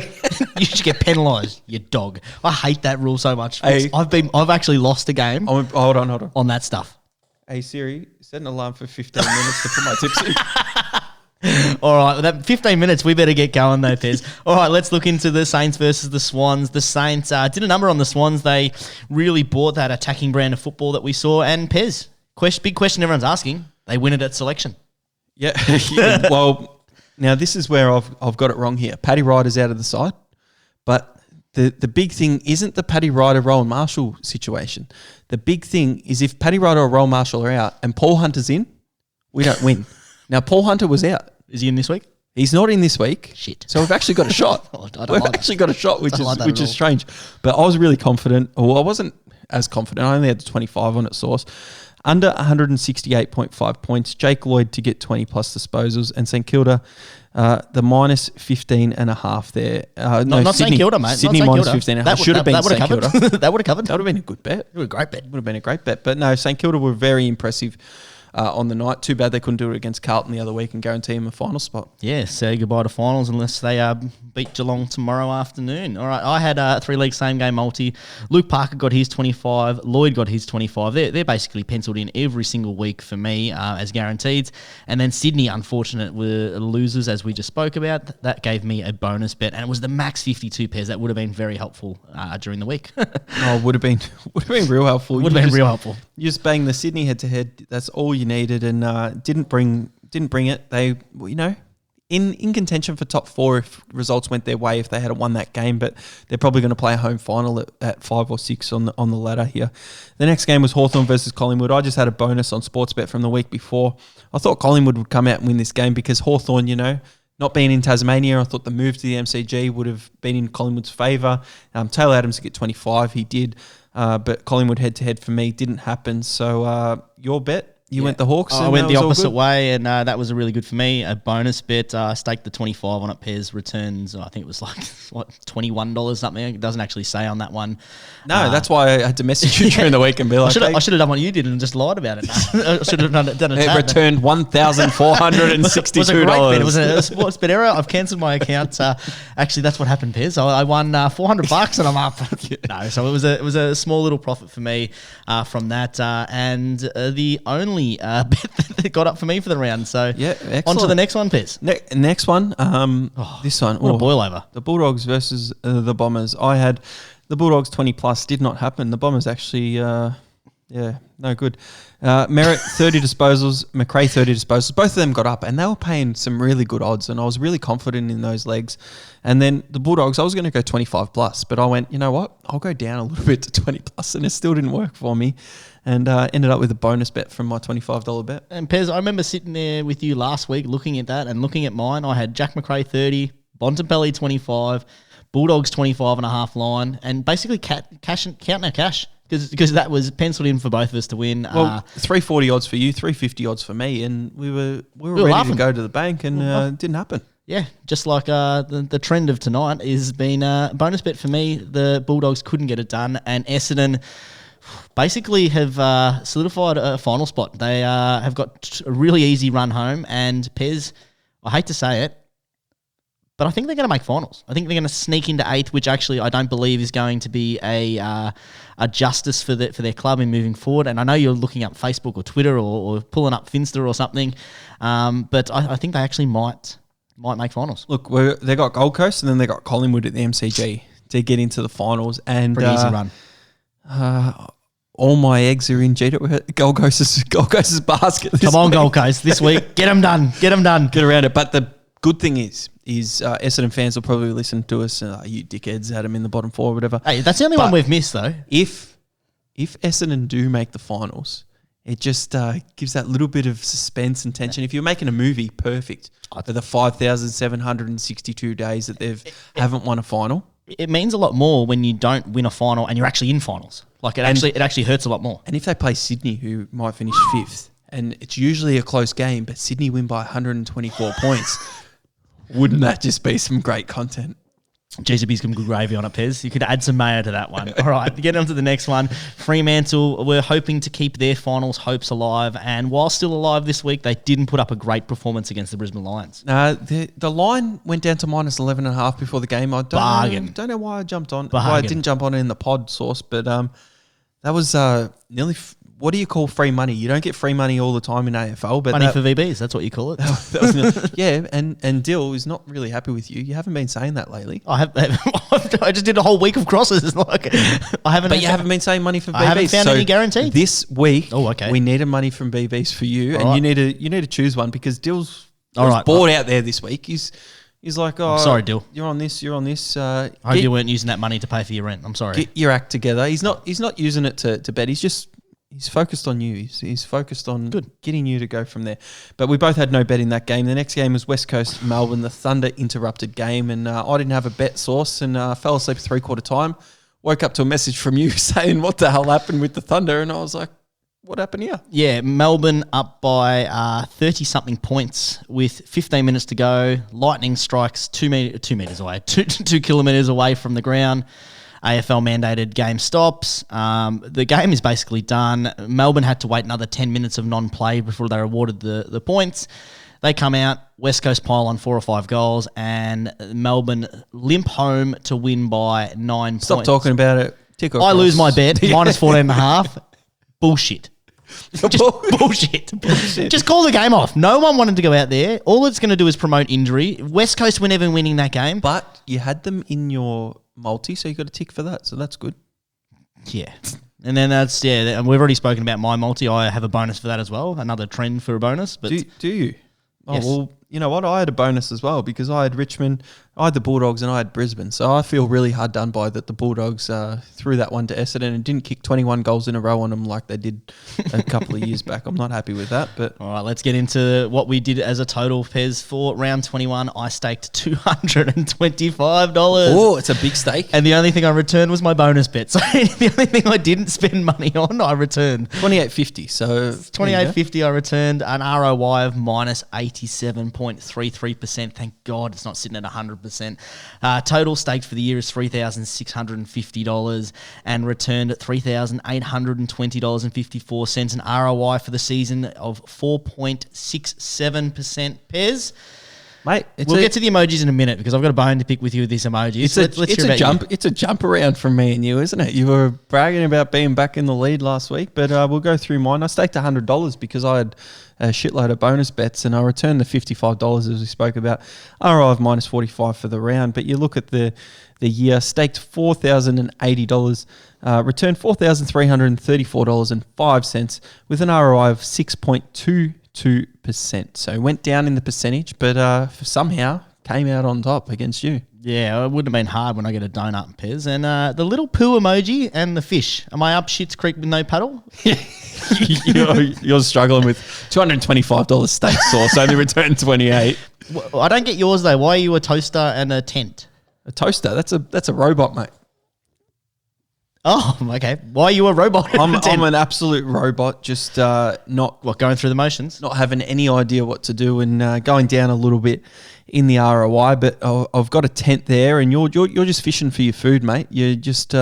You should get penalised, you dog. I hate that rule so much. Hey. I've actually lost a game Hold on. on that stuff. Hey Siri, set an alarm for 15 minutes to put my tips in. All right, that 15 minutes, we better get going though, Pez. All right, let's look into the Saints versus the Swans. The Saints did a number on the Swans. They really bought that attacking brand of football that we saw. And Pez, big question everyone's asking, they win it at selection. Yeah. Yeah, well, now this is where I've got it wrong here. Paddy Ryder's out of the side, but the big thing isn't the Paddy Ryder, Rowan Marshall situation. The big thing is if Paddy Ryder or Rowan Marshall are out and Paul Hunter's in, we don't win. Now, Paul Hunter was out. Is he in this week? He's not in this week. Shit. So we've actually got a shot. We've actually got a shot, which is strange. But I was really confident. Well, I wasn't as confident. I only had the 25 on at source. Under 168.5 points. Jake Lloyd to get 20 plus disposals. And St Kilda, the minus 15.5 there. Not St Kilda, mate. Sydney not minus Kilda. 15. That should have been St Kilda. That would have covered. That would have been a good bet. It would have been a great bet. Would have been a great bet. But no, St Kilda were very impressive on the night. Too bad they couldn't do it against Carlton the other week and guarantee them a final spot. Yeah, say goodbye to finals unless they beat Geelong tomorrow afternoon. All right, I had a 3-league same-game multi. Luke Parker got his 25. Lloyd got his 25. They're basically penciled in every single week for me as guaranteed. And then Sydney, unfortunate, were losers, as we just spoke about. That gave me a bonus bet, and it was the max 52 pairs. That would have been very helpful during the week. Would have been real helpful. Would have been real helpful. You just bang the Sydney head-to-head. That's all you needed, and didn't bring it. They, in contention for top 4 if results went their way if they had won that game, but they're probably going to play a home final at 5 or 6 on the ladder here. The next game was Hawthorne versus Collingwood. I just had a bonus on Sportsbet from the week before. I thought Collingwood would come out and win this game because Hawthorne, not being in Tasmania, I thought the move to the MCG would have been in Collingwood's favour. Taylor Adams to get 25, he did. But Collingwood head-to-head for me didn't happen. So your bet, you went the Hawks. I went the opposite way, and that was really good for me. A bonus bet, staked the 25 on it. Pairs returns, I think it was like, $21 something. It doesn't actually say on that one. No, that's why I had to message you during the week and be like, I should have done what you did and just lied about it. I should have done a it returned $1,462. It was a great bet. It was a sports bet error. I've cancelled my account. Actually, that's what happened, Piers. I won $400 and I'm up. No, so it was a small little profit for me from that. And the only bet that got up for me for the round. So yeah, excellent. On to the next one, Piers. Next one. This one. What a boil over. The Bulldogs versus the Bombers. I had the Bulldogs 20 plus. Did not happen. The Bombers actually, no good. Merritt 30 disposals, McRae 30 disposals. Both of them got up, and they were paying some really good odds, and I was really confident in those legs. And then the Bulldogs, I was going to go 25 plus, but I went, you know what? I'll go down a little bit to 20 plus, and it still didn't work for me. And ended up with a bonus bet from my $25 bet. And Pez, I remember sitting there with you last week looking at that and looking at mine. I had Jack McRae 30, Bontempelli 25, Bulldogs 25.5 line, and basically counting our cash because that was penciled in for both of us to win. Well, 340 odds for you, 350 odds for me, and we were ready laughing to go to the bank, and it didn't happen. Yeah, just like the trend of tonight has been a bonus bet for me. The Bulldogs couldn't get it done, and Essendon basically have solidified a final spot. They have got a really easy run home, and Pez, I hate to say it, but I think they're going to make finals. I think they're going to sneak into 8th, which actually I don't believe is going to be a justice for their club in moving forward. And I know you're looking up Facebook or Twitter or pulling up Finster or something, but I think they actually might make finals. Look, they got Gold Coast and then they got Collingwood at the MCG to get into the finals. And pretty easy run. All my eggs are in Gold Coast's basket. Come on, Gold Coast, this week. Get them done. Get around it. But the good thing is Essendon fans will probably listen to us. You dickheads had them in the bottom 4 or whatever. Hey, that's the only one we've missed, though. If Essendon do make the finals, it just gives that little bit of suspense and tension. If you're making a movie, perfect for the 5,762 days that they haven't won a final. It means a lot more when you don't win a final and you're actually in finals. Like it actually hurts a lot more. And if they play Sydney, who might finish 5th, and it's usually a close game, but Sydney win by 124 points, wouldn't that just be some great content? Geez, it'd be some good gravy on it, Pez. You could add some mayo to that one. All right, get on to the next one. Fremantle were hoping to keep their finals hopes alive, and while still alive this week, they didn't put up a great performance against the Brisbane Lions. The line went down to minus 11.5 before the game. I don't know why I jumped on. Why I didn't jump on it in the pod source, but that was nearly. What do you call free money? You don't get free money all the time in AFL, but money for VBs, that's what you call it. Yeah, and Dill is not really happy with you. You haven't been saying that lately. I just did a whole week of crosses. Like I haven't. But you haven't been saying money for BBs. I haven't found any guarantee This week, okay. we needed money from BBs for you, All and right. you need to choose one because Dill's All bored out there this week. He's like, oh, I'm sorry, Dill. You're on this. I hope you weren't using that money to pay for your rent. I'm sorry. Get your act together. He's not using it to bet. He's focused on you. He's focused on getting you to go from there. But we both had no bet in that game. The next game was West Coast Melbourne, the Thunder interrupted game, and I didn't have a bet source and fell asleep 3/4 time. Woke up to a message from you saying, what the hell happened with the Thunder? And I was like, what happened here? Yeah, Melbourne up by 30-something points with 15 minutes to go. Lightning strikes 2 meters away, 2 kilometres away from the ground. AFL mandated game stops. The game is basically done. Melbourne had to wait another 10 minutes of non-play before they were awarded the points. They come out, West Coast pile on 4 or 5 goals, and Melbourne limp home to win by 9 points. Stop talking about it. I lose my bet, minus 14.5. Bullshit. Just bullshit. Just call the game off. No one wanted to go out there. All it's going to do is promote injury. West Coast were never winning that game. But you had them in your multi, so you got a tick for that. So that's good. Yeah. And then and we've already spoken about my multi. I have a bonus for that as well. Another trend for a bonus. But do you? Oh, yes. Well, you know what? I had a bonus as well because I had Richmond, I had the Bulldogs, and I had Brisbane. So I feel really hard done by that the Bulldogs threw that one to Essendon and didn't kick 21 goals in a row on them like they did a couple of years back. I'm not happy with that. But all right, let's get into what we did as a total, Pez. For round 21, I staked $225. Oh, it's a big stake. And the only thing I returned was my bonus bet. So the only thing I didn't spend money on, I returned. $28.50. So $28.50 I returned, an ROI of minus 87.33%. Thank God it's not sitting at 100%. Total staked for the year is $3,650 and returned at $3,820.54. An ROI for the season of 4.67%. Pez, mate, we'll get to the emojis in a minute because I've got a bone to pick with you with these emojis. It's a jump around from me and you, isn't it? You were bragging about being back in the lead last week, but we'll go through mine. I staked $100 because I had a shitload of bonus bets and I returned the $55 as we spoke about. ROI of minus 45 for the round, but you look at the year, staked $4,080, returned $4,334.05 with an ROI of 6.22%. So went down in the percentage, but somehow came out on top against you. Yeah, it wouldn't have been hard when I get a donut, Pez. And the little poo emoji and the fish. Am I up Schitt's Creek with no paddle? You're struggling with $225 steak sauce, only returned 28. Well, I don't get yours though. Why are you a toaster and a tent? A toaster? That's a robot, mate. Oh, okay. Why are you a robot? I'm an absolute robot, just not going through the motions, not having any idea what to do, and going down a little bit in the ROI. But I've got a tent there, and you're just fishing for your food, mate. You're just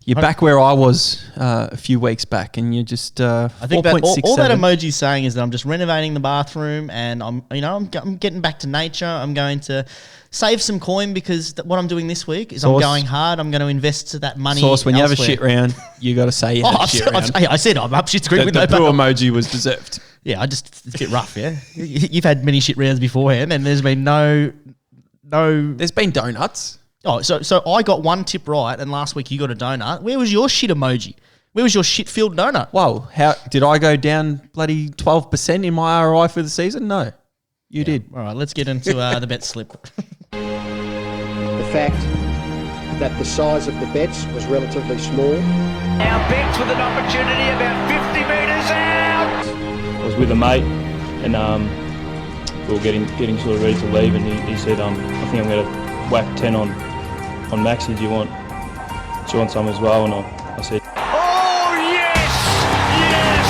you're back where I was a few weeks back, and you're just. I think that all that emoji's saying is that I'm just renovating the bathroom, and I'm getting back to nature. I'm going to save some coin because what I'm doing this week is I'm going hard. I'm going to invest that money. Sauce, when elsewhere. you have a shit round, you got to say you had a shit round. I said I'm up Schitt's Creek with no the poo emoji was deserved. Yeah, it's a bit rough. Yeah, you've had many shit rounds beforehand, and there's been no. There's been donuts. Oh, so I got one tip right, and last week you got a donut. Where was your shit emoji? Where was your shit-filled donut? Well, how did I go down bloody 12% in my ROI for the season? No, you did. All right, let's get into the bet slip. The fact that the size of the bets was relatively small. Now bets with an opportunity about 50 metres out. I was with a mate, and we were getting sort of ready to leave, and he said, I think I'm going to whack 10 on Maxi. Do you want some as well? And I said, Oh yes, yes,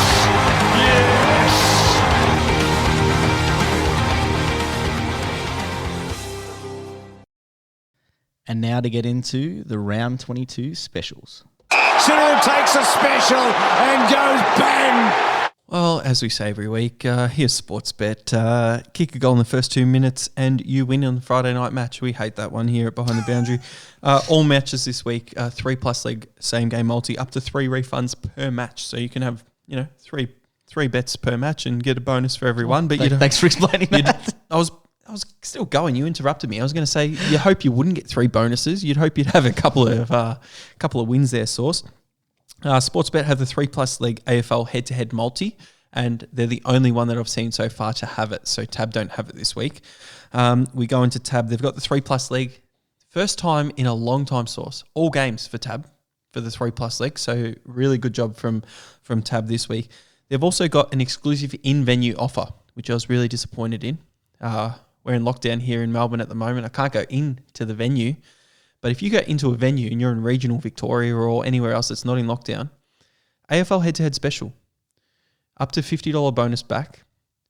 yes. And now to get into the round 22 specials. Cyril takes a special and goes bang. Well, as we say every week, here's Sportsbet. Kick a goal in the first 2 minutes and you win on the Friday night match. We hate that one here at Behind the Boundary. All matches this week, 3+ leg same game multi, up to 3 refunds per match. So you can have, three bets per match and get a bonus for everyone. But thanks for explaining that. I was still going. You interrupted me. I was going to say you hope you wouldn't get 3 bonuses. You'd hope you'd have a couple of wins there, Source. Sportsbet have the 3+ leg AFL head-to-head multi, and they're the only one that I've seen so far to have it. So Tab don't have it this week. We go into Tab. They've got the 3+ leg. First time in a long time, Source. All games for Tab for the 3+ leg. So really good job from Tab this week. They've also got an exclusive in-venue offer, which I was really disappointed in. We're in lockdown here in Melbourne at the moment. I can't go into the venue. But if you go into a venue and you're in regional Victoria or anywhere else that's not in lockdown, AFL head-to-head special, up to $50 bonus back.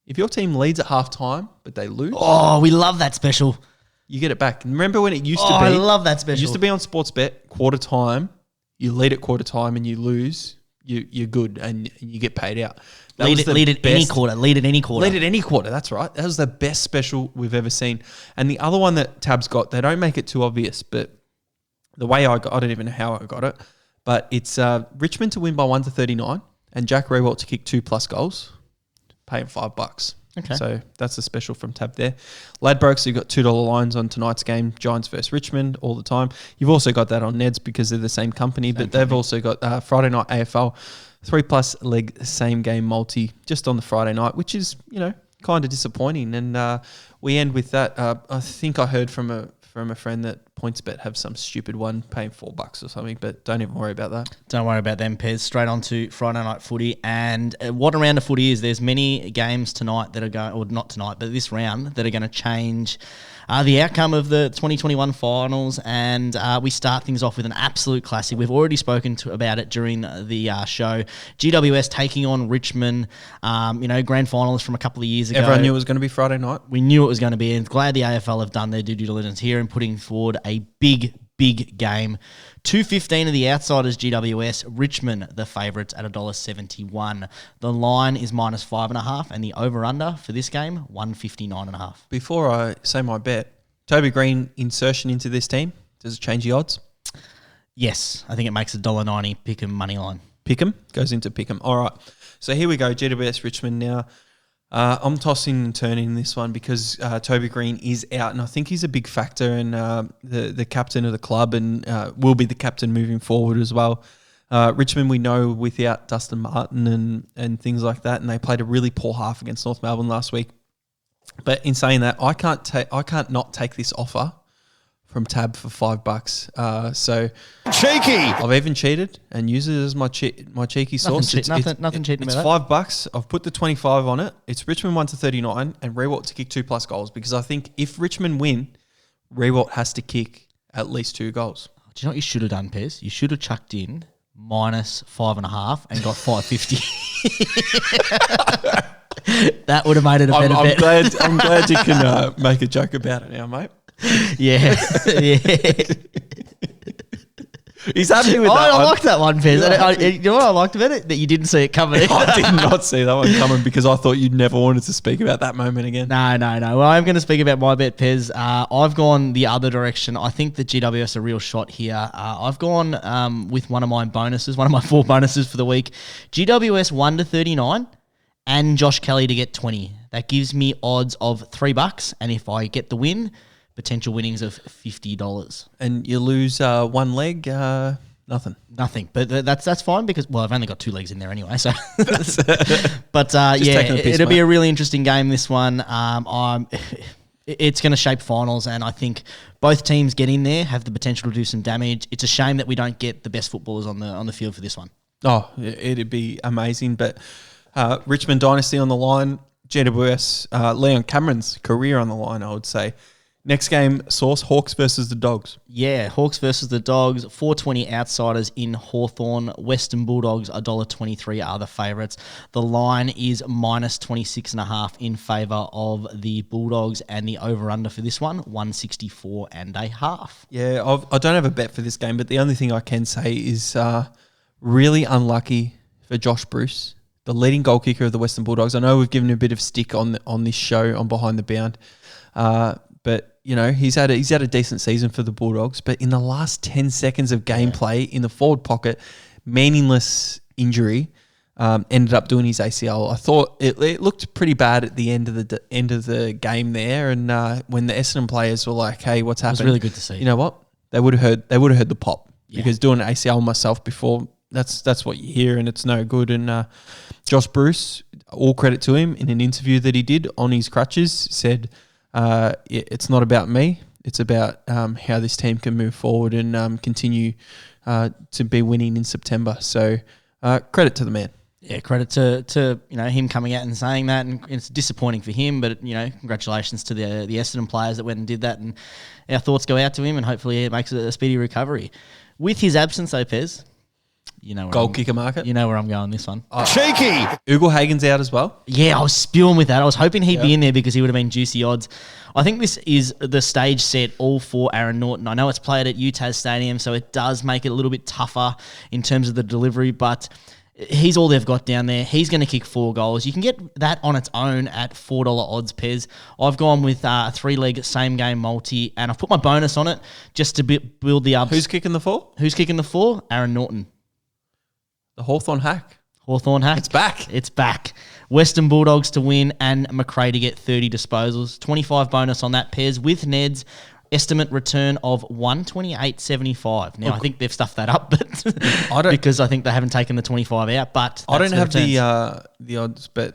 If your team leads at halftime but they lose, we love that special. You get it back. And remember when it used to be? I love that special. It used to be on Sportsbet, quarter time. You lead at quarter time and you lose, you're good and you get paid out. Lead at any quarter. Lead at any quarter. That's right. That was the best special we've ever seen. And the other one that Tab's got, they don't make it too obvious, but the way I don't even know how I got it, but it's Richmond to win by 1-39 and Jack Riewoldt to kick 2+ goals, paying $5. Okay. So that's a special from Tab there. Ladbrokes, you've got $2 lines on tonight's game, Giants versus Richmond all the time. You've also got that on Neds because they're the same company, they've also got Friday night AFL, 3+ leg same game multi just on the Friday night, which is, kind of disappointing. And we end with that. I think I heard from a friend that PointsBet have some stupid one paying $4 or something, but don't even worry about that. Don't worry about them, Pez. Straight on to Friday night footy. And what a round of footy is, there's many games tonight that are going, or not tonight, but this round that are going to change the outcome of the 2021 finals. And we start things off with an absolute classic. We've already spoken about it during the show. GWS taking on Richmond, grand finalists from a couple of years ago. Everyone knew it was going to be Friday night. We knew it was going to be, and glad the AFL have done their due diligence here and putting forward a big game. 2.15 of the outsiders, GWS. Richmond, the favourites, at $1.71. The line is -5.5, and the over-under for this game, 159.5. Before I say my bet, Toby Green insertion into this team, does it change the odds? Yes, I think it makes $1.90 Pick'em money line. Pick'em? Goes into Pick'em. All right. So here we go, GWS Richmond now. I'm tossing and turning in this one because Toby Green is out, and I think he's a big factor in the captain of the club and will be the captain moving forward as well. Richmond, we know, without Dustin Martin and things like that, and they played a really poor half against North Melbourne last week. But in saying that, I can't not take this offer from Tab for $5. So cheeky. I've even cheated and used it as my cheeky sauce. Nothing cheating it's about that. $5. I've put the 25 on it. It's Richmond 1-39 and Riewoldt to kick 2+ goals, because I think if Richmond win, Riewoldt has to kick at least 2 goals. Do you know what you should have done, Pez? You should have chucked in -5.5 and got 550. That would have made it a better bet. I'm glad you can make a joke about it now, mate. Yeah. He's happy with that I like that one, Pez. You know what I liked about it? That you didn't see it coming. I did not see that one coming because I thought you'd never wanted to speak about that moment again. No. Well, I'm going to speak about my bet, Pez. I've gone the other direction. I think that GWS a real shot here. I've gone with one of my 4 bonuses for the week. GWS 1-39 and Josh Kelly to get 20. That gives me odds of $3, and if I get the win, potential winnings of $50. And you lose one leg, nothing. Nothing, but that's fine because I've only got 2 legs in there anyway. So, but it'll be a really interesting game. This one, it's going to shape finals, and I think both teams get in there have the potential to do some damage. It's a shame that we don't get the best footballers on the field for this one. Oh, it'd be amazing, but Richmond dynasty on the line. GWS, Leon Cameron's career on the line, I would say. Next game, Source, Hawks versus the Dogs. Yeah, Hawks versus the Dogs, 4.20 outsiders in Hawthorne. Western Bulldogs, $1.23 are the favourites. The line is minus 26.5 in favour of the Bulldogs, and the over-under for this one, 164.5. Yeah, I don't have a bet for this game, but the only thing I can say is really unlucky for Josh Bruce, the leading goal kicker of the Western Bulldogs. I know we've given him a bit of stick on this show on Behind the Bound, but you know he's had a decent season for the Bulldogs. But in the last 10 seconds of gameplay in the forward pocket, meaningless injury, ended up doing his ACL. I thought it looked pretty bad at the end of the game there, and when the Essendon players were like, "Hey, what's happened?" It was really good to see. You know what? They would have heard the pop, because doing an ACL myself before, that's what you hear, and it's no good. And Josh Bruce, all credit to him, in an interview that he did on his crutches, said, it's not about me. It's about how this team can move forward and continue to be winning in September. So credit to the man. Yeah, credit to him coming out and saying that, and it's disappointing for him, but congratulations to the Essendon players that went and did that, and our thoughts go out to him, and hopefully it makes a speedy recovery. With his absence, though, Pez, goal kicker market. You know where I'm going this one. Cheeky. Ugle Hagen's out as well. Yeah, I was spewing with that. I was hoping he'd be in there because he would have been juicy odds. I think this is the stage set all for Aaron Norton. I know it's played at UTAS Stadium, so it does make it a little bit tougher in terms of the delivery, but he's all they've got down there. He's going to kick 4 goals. You can get that on its own at $4 odds, Pez. I've gone with a 3-leg same-game multi, and I've put my bonus on it just to build the ups. Who's kicking the 4? Who's kicking the 4? Aaron Norton. The Hawthorne hack. Hawthorne hack. It's back. It's back. Western Bulldogs to win and McRae to get 30 disposals. 25 bonus on that, Pez, with Ned's estimate return of 128.75. Now, I think they've stuffed that up, but because I think they haven't taken the 25 out. But I don't have returns. the odds, but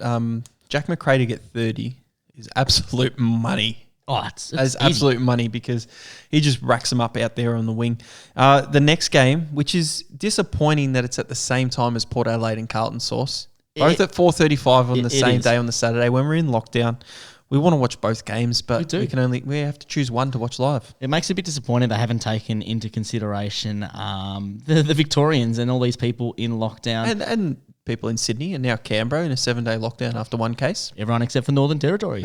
Jack McRae to get 30 is absolute money. Oh, it's absolute money, because he just racks them up out there on the wing. The next game, which is disappointing that it's at the same time as Port Adelaide and Carlton Source, both at 4:35 on the same day on the Saturday. When we're in lockdown, we want to watch both games, but we have to choose one to watch live. It makes it a bit disappointing they haven't taken into consideration the Victorians and all these people in lockdown. And people in Sydney and now Canberra in a 7-day lockdown after one case. Everyone except for Northern Territory.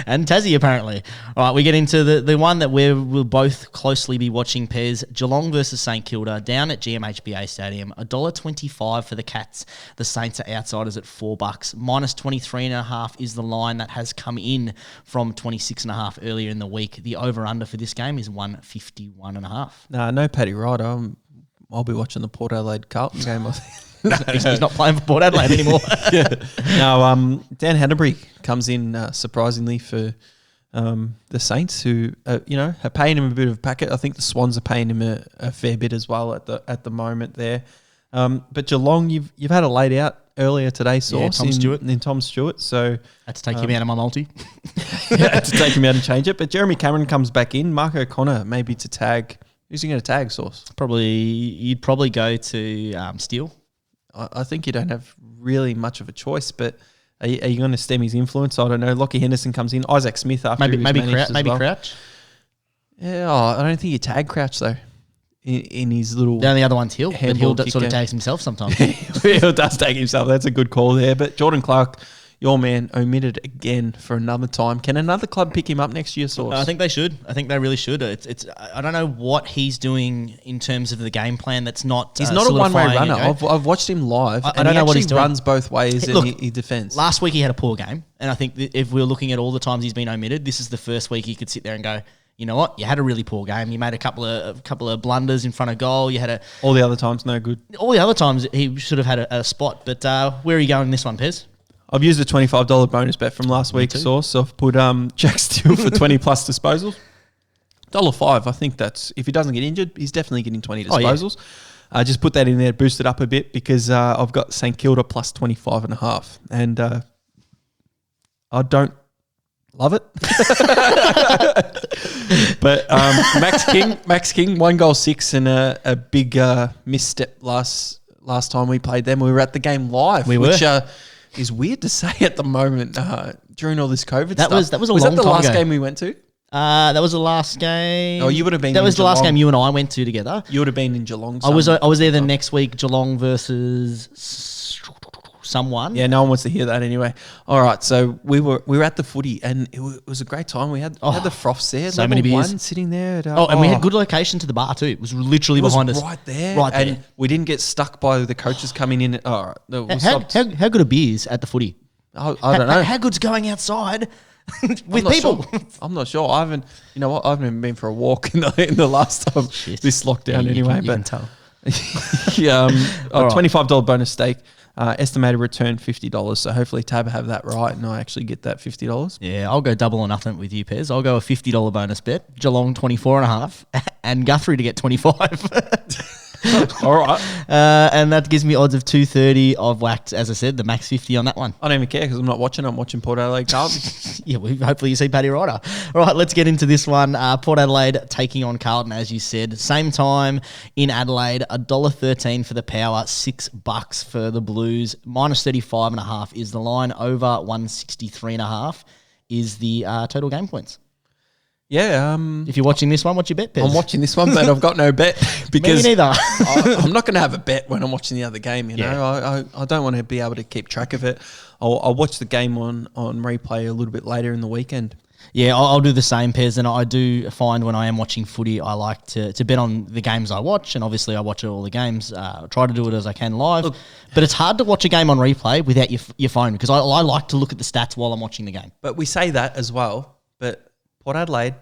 And Tassie, apparently. All right, we get into the one that we'll both closely be watching, Pez. Geelong versus St Kilda, down at GMHBA Stadium. $1.25 for the Cats. The Saints are outsiders at $4. Minus 23.5 is the line that has come in from 26.5 earlier in the week. The over-under for this game is 151.5. No Paddy Ryder. I'll be watching the Port Adelaide Carlton game, I think. No, he's not playing for Port Adelaide anymore. No, Dan Hanbury comes in surprisingly for the Saints, who are paying him a bit of a packet. I think the Swans are paying him a fair bit as well at the moment there. But Geelong, you've had it laid out earlier today, Source, in Tom Stewart. So I had to take him out of my multi. had to take him out and change it. But Jeremy Cameron comes back in. Mark O'Connor maybe to tag. Who's he going to tag, Source? You'd probably go to Steele. I think you don't have really much of a choice, but are you going to stem his influence? I don't know. Lockie Henderson comes in. Isaac Smith after maybe Crouch. Yeah, I don't think you tag Crouch though. In his little, the only other one's Hill, but Hill sort of tags himself sometimes. Hill does tag himself. That's a good call there. But Jordan Clark, your man, omitted again for another time. Can another club pick him up next year, Source? I think they should. I think they really should. I don't know what he's doing in terms of the game plan. That's not. He's not a one-way runner. I've watched him live. I don't know what he's doing. Runs both ways and he defends. Last week he had a poor game, and I think if we're looking at all the times he's been omitted, this is the first week he could sit there and go, you know what? You had a really poor game. You made a couple of blunders in front of goal. You had all the other times no good. All the other times he should have had a spot. But where are you going in this one, Pez? I've used a $25 bonus bet from last week's Source. So I've put Jack Steele for 20 plus disposals. $1.05. I think that's, if he doesn't get injured, he's definitely getting 20 disposals. Just put that in there, boost it up a bit, because I've got St Kilda plus 25.5. And I don't love it. But Max King, 1 goal 6 and a big misstep last time we played them. We were at the game live, which is weird to say at the moment during all this COVID stuff. That was a was long that the time last ago. game we went to? That was the last game. Oh, you would have been. That in was the last Geelong. game you and I went to together. You would have been in Geelong. I was there the next week. Geelong versus someone. Yeah, no one wants to hear that anyway. All right, so we were at the footy, and it was a great time. We had the froths there. So many beers. One sitting there. And we had good location to the bar too. It was literally behind us, right there. Right there. And we didn't get stuck by the coaches coming in. All right, no, we'll How good are beers at the footy? I don't know. How good's going outside with I'm not people? Sure. I'm not sure. I haven't. You know what? I haven't even been for a walk in the last time this lockdown. Yeah, anyway, you can tell. Yeah, a right. $25 bonus stake. Estimated return $50. So hopefully Tab have that right, and I actually get that $50. Yeah, I'll go double or nothing with you, Pez. I'll go a $50 bonus bet. Geelong 24.5, and Guthrie to get 25. All right. And that gives me odds of 230. I've whacked, as I said, the max 50 on that one. I don't even care because I'm not watching. I'm watching Port Adelaide Carlton. Yeah, well, hopefully you see Paddy Ryder. All right, let's get into this one. Port Adelaide taking on Carlton, as you said. Same time in Adelaide, $1.13 for the Power, $6 for the Blues. Minus 35.5 is the line. Over 163.5 is the total game points. Yeah. If you're watching this one, what's your bet, Pez? I'm watching this one, but I've got no bet because Me neither. I'm not going to have a bet when I'm watching the other game. You know, I don't want to be able to keep track of it. I'll watch the game on replay a little bit later in the weekend. Yeah, I'll do the same, Pez, and I do find when I am watching footy, I like to bet on the games I watch, and obviously I watch all the games. Try to do it as I can live, but it's hard to watch a game on replay without your phone because I like to look at the stats while I'm watching the game. But we say that as well, but Port Adelaide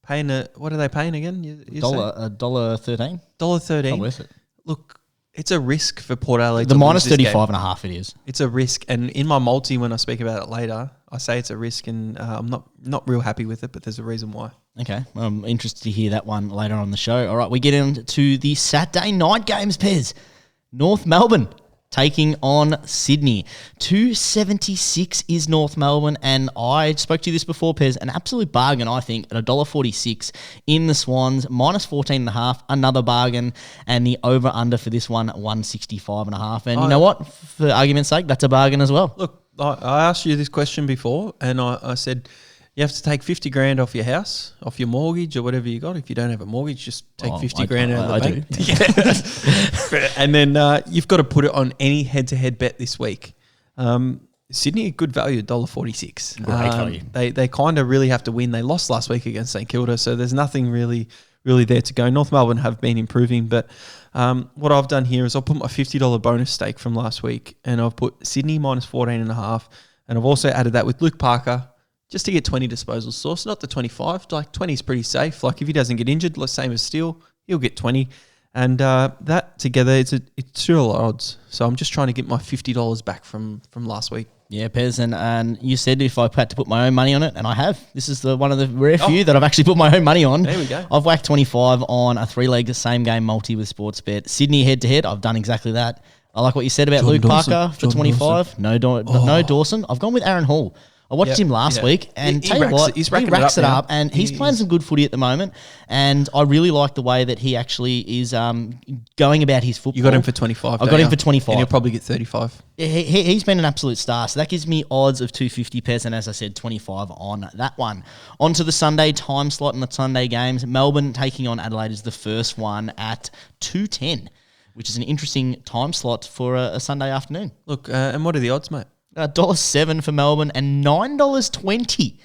paying what are they paying again? $1.13. $1.13. Not worth it. Look, it's a risk for Port Adelaide. The to minus lose this 35.5 it is. It's a risk, and in my multi, when I speak about it later, I say it's a risk, and I'm not real happy with it, but there's a reason why. Okay, I'm interested to hear that one later on the show. All right, we get into the Saturday night games, Pez. North Melbourne taking on Sydney. $2.76 is North Melbourne, and I spoke to you this before, Pez, an absolute bargain, I think, at $1.46 in the Swans, minus 14.5, another bargain, and the over-under for this one, 165.5. And you know what? For argument's sake, that's a bargain as well. Look, I asked you this question before, and I said, you have to take 50 grand off your house, off your mortgage or whatever you got. If you don't have a mortgage, just take 50 grand out of the bank. Do. And then you've got to put it on any head-to-head bet this week. Sydney, good value, $1.46. Great value. They kind of really have to win. They lost last week against St Kilda, so there's nothing really there to go. North Melbourne have been improving, but what I've done here is I'll put my $50 bonus stake from last week, and I've put Sydney minus 14.5, and I've also added that with Luke Parker, just to get 20 disposal source, not the 25. Like 20 is pretty safe. Like if he doesn't get injured, same as Steele, he'll get 20. And that together, it's $2 odds. So I'm just trying to get my $50 back from last week. Yeah, Pez, and you said if I had to put my own money on it, and I have. This is one of the rare few that I've actually put my own money on. There we go. I've whacked 25 on a 3-leg same game multi with Sportsbet. Sydney head-to-head, I've done exactly that. I like what you said about Luke Parker for 25. No Dawson. I've gone with Aaron Hall. I watched him last week, and he tell you what, he's he racks it now. up, and he's playing some good footy at the moment. And I really like the way that he actually is going about his football. You got him for 25. I got him for 25. And he'll probably get 35. He's been an absolute star. So that gives me odds of 250 pairs, and as I said, 25 on that one. On to the Sunday time slot in the Sunday games. Melbourne taking on Adelaide is the first one at 2:10, which is an interesting time slot for a Sunday afternoon. Look, and what are the odds, mate? $1.07 for Melbourne and $9.20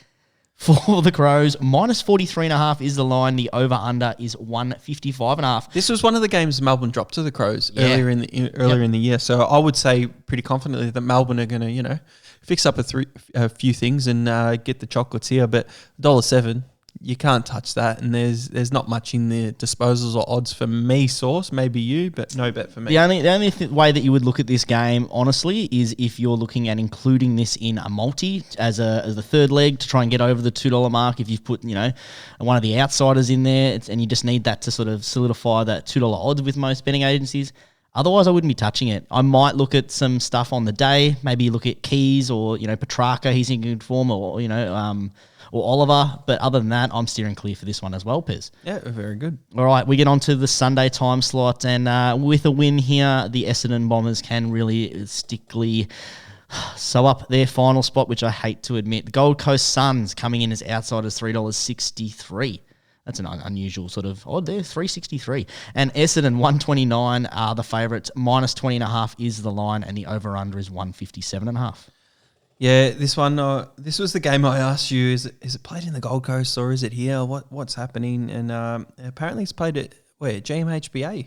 for the Crows. Minus 43.5 is the line. The over-under is 155.5. This was one of the games Melbourne dropped to the Crows earlier in the year. So I would say pretty confidently that Melbourne are going to, fix up a few things and get the chocolates here. But $1.07, you can't touch that, and there's not much in the disposals or odds for me, Source. Maybe you, but no bet for me. The only way that you would look at this game, honestly, is if you're looking at including this in a multi as the third leg to try and get over the $2 mark. If you've put one of the outsiders in there, and you just need that to sort of solidify that $2 odds with most betting agencies. Otherwise, I wouldn't be touching it. I might look at some stuff on the day. Maybe look at Keys or Petrarca. He's in good form, or Oliver, but other than that, I'm steering clear for this one as well, Pez. Yeah, very good. All right, we get on to the Sunday time slot, and with a win here, the Essendon Bombers can realistically So up their final spot, which I hate to admit, the Gold Coast Suns coming in as outsiders, $3.63. That's an unusual sort of odd there, $3.63. And Essendon, $1.29 are the favourites. Minus 20.5 is the line, and the over-under is 157.5. Yeah, this one, this was the game I asked you, is it played in the Gold Coast or is it here? What's happening? And apparently it's played at, GMHBA?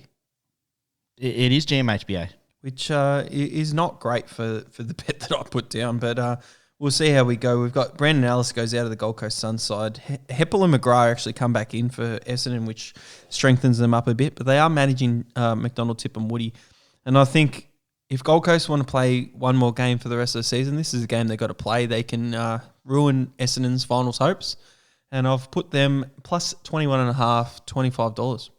It is GMHBA. Which is not great for the bet that I put down, but we'll see how we go. We've got Brandon Ellis goes out of the Gold Coast Suns side. Heppel and McGrath actually come back in for Essendon, which strengthens them up a bit, but they are managing McDonald, Tip and Woody. And I think if Gold Coast want to play one more game for the rest of the season, this is a game they've got to play. They can ruin Essendon's finals hopes. And I've put them plus 21.5, $25.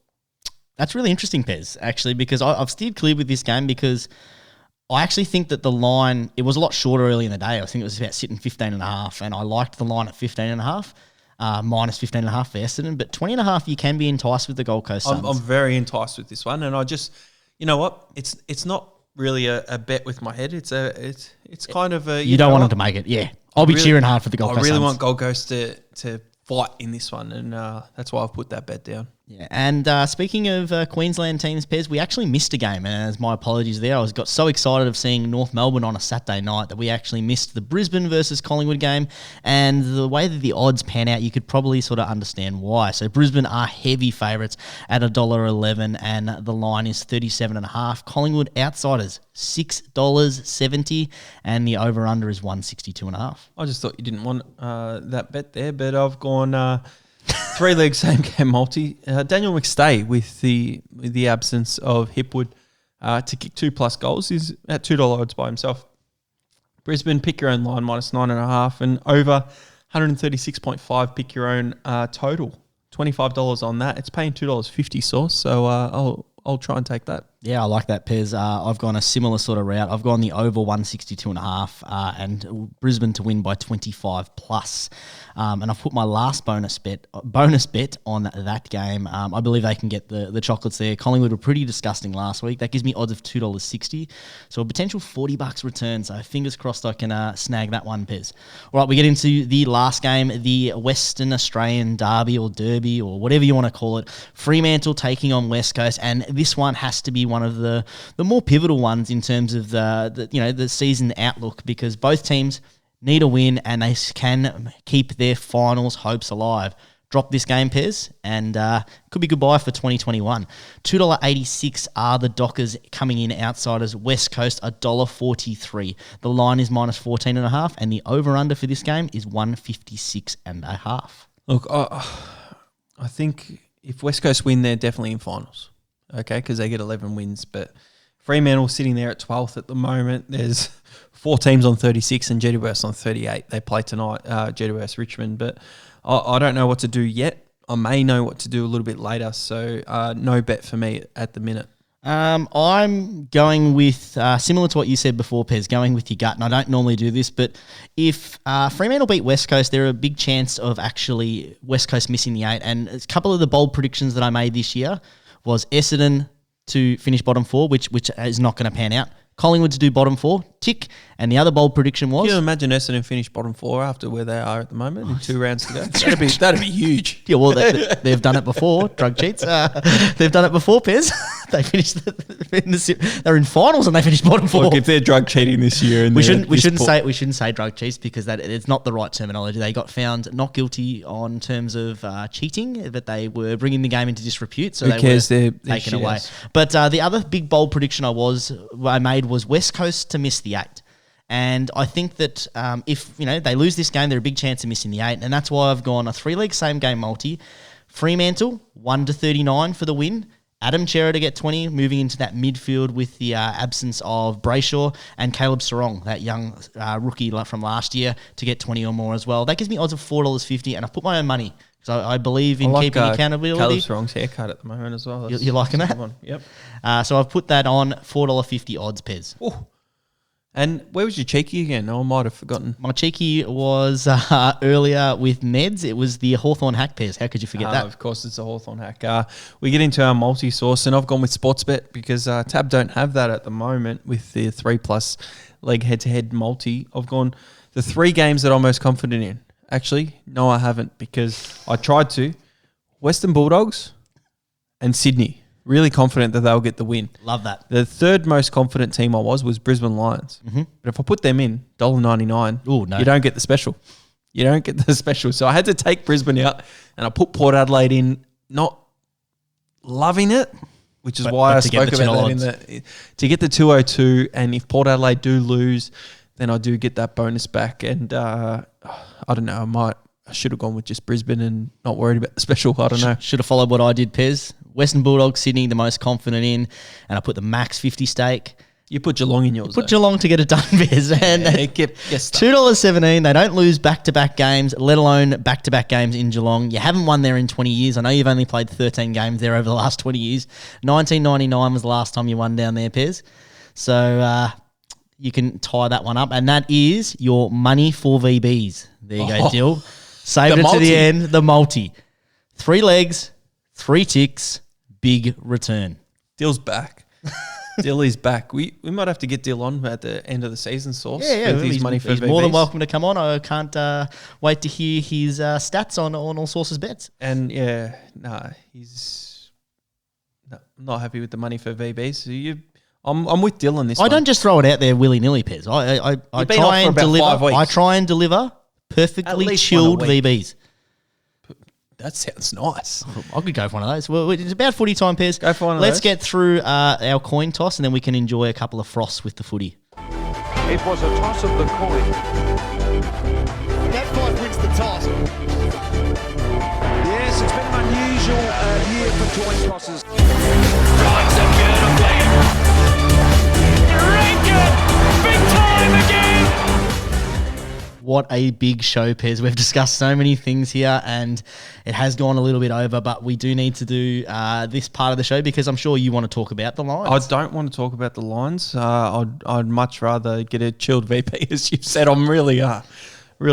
That's really interesting, Pez, actually, because I've steered clear with this game because I actually think that the line, it was a lot shorter early in the day. I think it was about sitting 15.5, and I liked the line at 15.5, minus 15.5 for Essendon. But 20.5, you can be enticed with the Gold Coast Suns. I'm very enticed with this one, and I just, you know what, it's not really a bet with my head. It's kind of a... You don't want them to make it, yeah. I'll be cheering hard for the Gold Coast Suns. I really want Gold Coast to fight in this one, and that's why I've put that bet down. Yeah, and speaking of Queensland teams, Pez, we actually missed a game, and as my apologies there, I got so excited of seeing North Melbourne on a Saturday night that we actually missed the Brisbane versus Collingwood game, and the way that the odds pan out, you could probably sort of understand why. So Brisbane are heavy favourites at $1.11, and the line is 37.5. Collingwood outsiders, $6.70, and the over-under is 162.5. I just thought you didn't want that bet there, but I've gone... 3-leg same game multi. Daniel McStay with the absence of Hipwood to kick 2+ goals is at $2 odds by himself. Brisbane, pick your own line, minus 9.5, and over 136.5, pick your own total. $25 on that. It's paying $2.50 source, so I'll try and take that. Yeah, I like that, Pez. I've gone a similar sort of route. I've gone the over 162.5 and Brisbane to win by 25+. And I've put my last bonus bet on that game. I believe they can get the chocolates there. Collingwood were pretty disgusting last week. That gives me odds of $2.60. So a potential $40 return. So fingers crossed I can snag that one, Pez. All right, we get into the last game, the Western Australian Derby or Derby or whatever you want to call it. Fremantle taking on West Coast, and this one has to be one of the more pivotal ones in terms of the season outlook, because both teams need a win and they can keep their finals hopes alive. Drop this game, Pez, and could be goodbye for 2021. $2.86 are the Dockers coming in outsiders. West Coast $1.43. The line is minus 14.5, and the over-under for this game is 156.5. Look, I think if West Coast win, they're definitely in finals. Okay, because they get 11 wins, but Fremantle sitting there at 12th at the moment. There's 4 teams on 36 and GWS on 38. They play tonight, GWS Richmond, but I don't know what to do yet. I may know what to do a little bit later, so no bet for me at the minute. I'm going with, similar to what you said before, Pez, going with your gut, and I don't normally do this, but if Fremantle beat West Coast, there are a big chance of actually West Coast missing the 8, and a couple of the bold predictions that I made this year was Essendon to finish bottom 4, which is not going to pan out. Collingwood to do bottom 4, tick. And the other bold prediction was... Can you imagine Essendon finish bottom 4 after where they are at the moment in 2 rounds to go? That'd be huge. Yeah, well, they've done it before, drug cheats. They've done it before, Pez. They finished they're in finals and they finished bottom 4. Look, if they're drug cheating this year, and we shouldn't say drug cheats because that it's not the right terminology. They got found not guilty on terms of cheating, but they were bringing the game into disrepute, so Who cares? Were they're taken away. But the other big bold prediction I made was West Coast to miss the 8. And I think that if they lose this game, they're a big chance of missing the 8, and that's why I've gone a 3-leg same game multi. Fremantle 1-39 for the win. Adam Cerra to get 20, moving into that midfield with the absence of Brayshaw, and Caleb Sarong, that young rookie from last year, to get 20 or more as well. That gives me odds of $4.50, and I've put my own money. So I believe in keeping accountability. Caleb Sarong's haircut at the moment as well. You're liking that? Yep. So I've put that on $4.50 odds, Pez. Ooh. And where was your cheeky again? I might have forgotten. My cheeky was earlier with Meds. It was the Hawthorne hack pairs. How could you forget that? Of course, it's a Hawthorne hack. We get into our multi-source, and I've gone with Sportsbet because Tab don't have that at the moment with the 3+ leg head-to-head multi. I've gone the 3 games that I'm most confident in. Actually, no, I haven't because I tried to. Western Bulldogs and Sydney. Really confident that they'll get the win. Love that. The third most confident team I was Brisbane Lions. Mm-hmm. But if I put them in, $1.99, no. You don't get the special. You don't get the special. So I had to take Brisbane out, and I put Port Adelaide in, not loving it, which is why I spoke about that to get the 202. And if Port Adelaide do lose, then I do get that bonus back. And I don't know, I should have gone with just Brisbane and not worried about the special. I don't know. Should have followed what I did, Pez. Western Bulldogs, Sydney, the most confident in, and I put the max 50 stake. You put Geelong in yours. Put Geelong to get it done, Pez. And $2.17. They don't lose back-to-back games, let alone back-to-back games in Geelong. You haven't won there in 20 years. I know you've only played 13 games there over the last 20 years. 1999 was the last time you won down there, Pez. So you can tie that one up, and that is your money for VBs. There you go, Dill. Saved it to the end. The multi. 3 legs, 3 ticks, big return. Dill's back. Dill is back. We might have to get Dill on at the end of the season, Source. Yeah. With his money for he's VBs. more than welcome to come on. I can't wait to hear his stats on all Source's bets. And he's not happy with the money for VBs. So I'm with Dill on this. I don't just throw it out there willy nilly, Pez. I try and deliver. I try and deliver perfectly chilled VBs. That sounds nice. I could go for one of those. Well, it's about footy time, Pez. Go for one of Let's those. get through our coin toss, and then we can enjoy a couple of frosts with the footy. It was a toss of the coin. That 5 wins the toss. Yes, it's been an unusual year for coin tosses. Drives it beautifully. Ranger, big time again. What a big show, Pez. We've discussed so many things here, and it has gone a little bit over, but we do need to do this part of the show because I'm sure you want to talk about the Lions. I don't want to talk about the Lions. I'd much rather get a chilled VP, as you've said. I'm really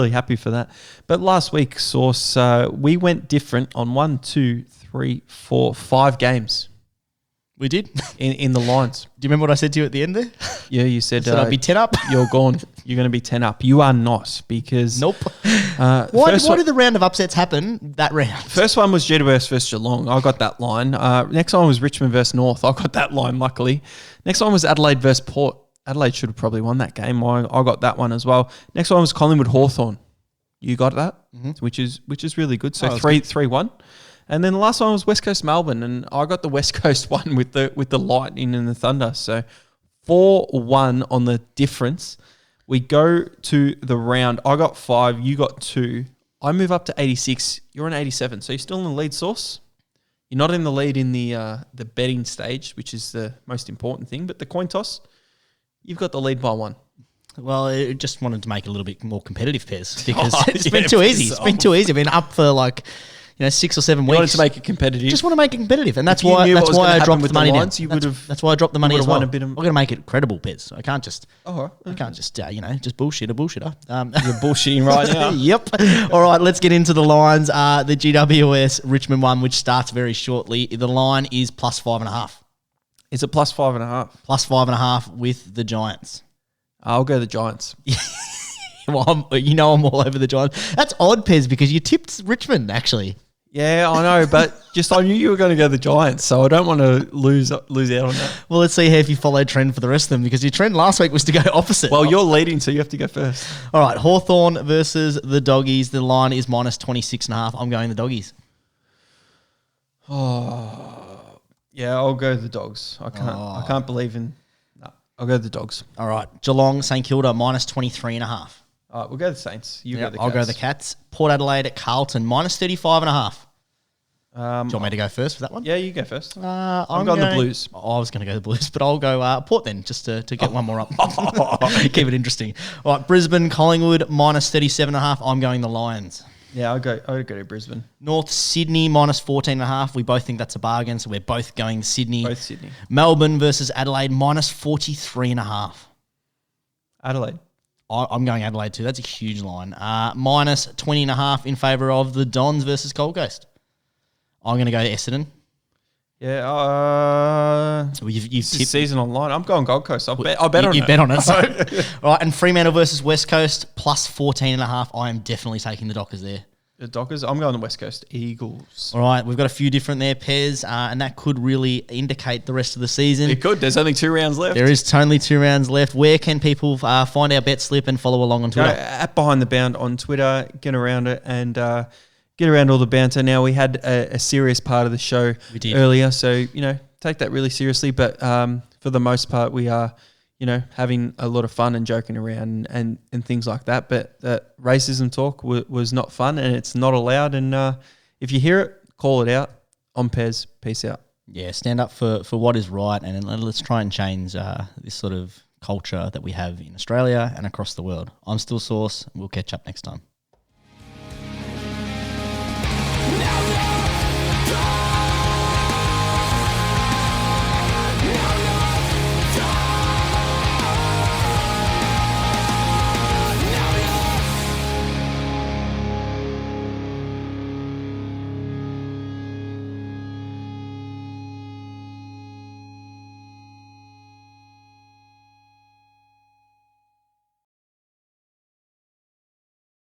happy for that. But last week, Source, we went different on 1, 2, 3, 4, 5 games. We did. In the Lions. Do you remember what I said to you at the end there? Yeah, you said I'd be 10 up. You're gone. You're going to be 10 up. You are not because... Nope. Why did the round of upsets happen that round? First one was GWS versus Geelong. I got that line. Next one was Richmond versus North. I got that line, luckily. Next one was Adelaide versus Port. Adelaide should have probably won that game. I got that one as well. Next one was Collingwood Hawthorne. You got that, which is really good. So 3-1. And then the last one was West Coast Melbourne, and I got the West Coast one with the Lightning and the Thunder. So 4-1 on the difference. We go to the round. I got 5. You got 2. I move up to 86. You're on 87. So you're still in the lead, Source. You're not in the lead in the betting stage, which is the most important thing. But the coin toss, you've got the lead by 1. Well, I just wanted to make it a little bit more competitive, Pez, because it's been too easy. It's been too easy. I've been up for 6 or 7 weeks. You wanted to make it competitive. Just want to make it competitive, and that's why I dropped the money down. That's why I dropped the money as well. I'm going to make it credible, Pez. I can't just. I can't just just bullshit a bullshitter. You're bullshitting right now. Yep. All right, let's get into the lines. The GWS Richmond one, which starts very shortly. The line is +5.5. Is it +5.5? +5.5 with the Giants. I'll go the Giants. Well, I'm all over the Giants. That's odd, Pez, because you tipped Richmond, actually. Yeah, I know, but I knew you were going to go the Giants, so I don't want to lose out on that. Well, let's see if you follow trend for the rest of them, because your trend last week was to go opposite. Well, you're leading, so you have to go first. All right, Hawthorne versus the Doggies. The line is -26.5. I'm going the Doggies. Oh, yeah, I'll go the Dogs. I can't believe in... No, I'll go the Dogs. All right, Geelong, St Kilda, -23.5. All right, we'll go the Saints. I'll go the Cats. Port Adelaide at Carlton, -35.5. Do you want me to go first for that one? Yeah, you go first. I'm going the Blues. I was going to go the Blues, but I'll go Port then, just to get one more up. Keep it interesting. All right, Brisbane, Collingwood, -37.5. I'm going the Lions. Yeah, I'll go to Brisbane. North Sydney, -14.5. We both think that's a bargain, so we're both going Sydney. Both Sydney. Melbourne versus Adelaide, -43.5. Adelaide. I'm going Adelaide too. That's a huge line. Minus 20.5 in favour of the Dons versus Gold Coast. I'm going to go to Essendon. Yeah, Well, you've tipped season online. I'm going Gold Coast. I bet on it. You bet on it. So. All right, and Fremantle versus West Coast plus 14.5. I am definitely taking the Dockers there. The Dockers. I'm going the West Coast Eagles. All right, we've got a few different there, Pez, and that could really indicate the rest of the season. It could. There's only 2 rounds left. There is only 2 rounds left. Where can people find our bet slip and follow along on Go Twitter? at Behind the Bound on Twitter. Get around it and get around all the banter. Now, we had a serious part of the show earlier, so, take that really seriously. But for the most part, we are, having a lot of fun and joking around and things like that. But racism talk was not fun and it's not allowed. And if you hear it, call it out. On Pez. Peace out. Yeah, stand up for what is right, and let's try and change this sort of culture that we have in Australia and across the world. I'm still Sauce. We'll catch up next time.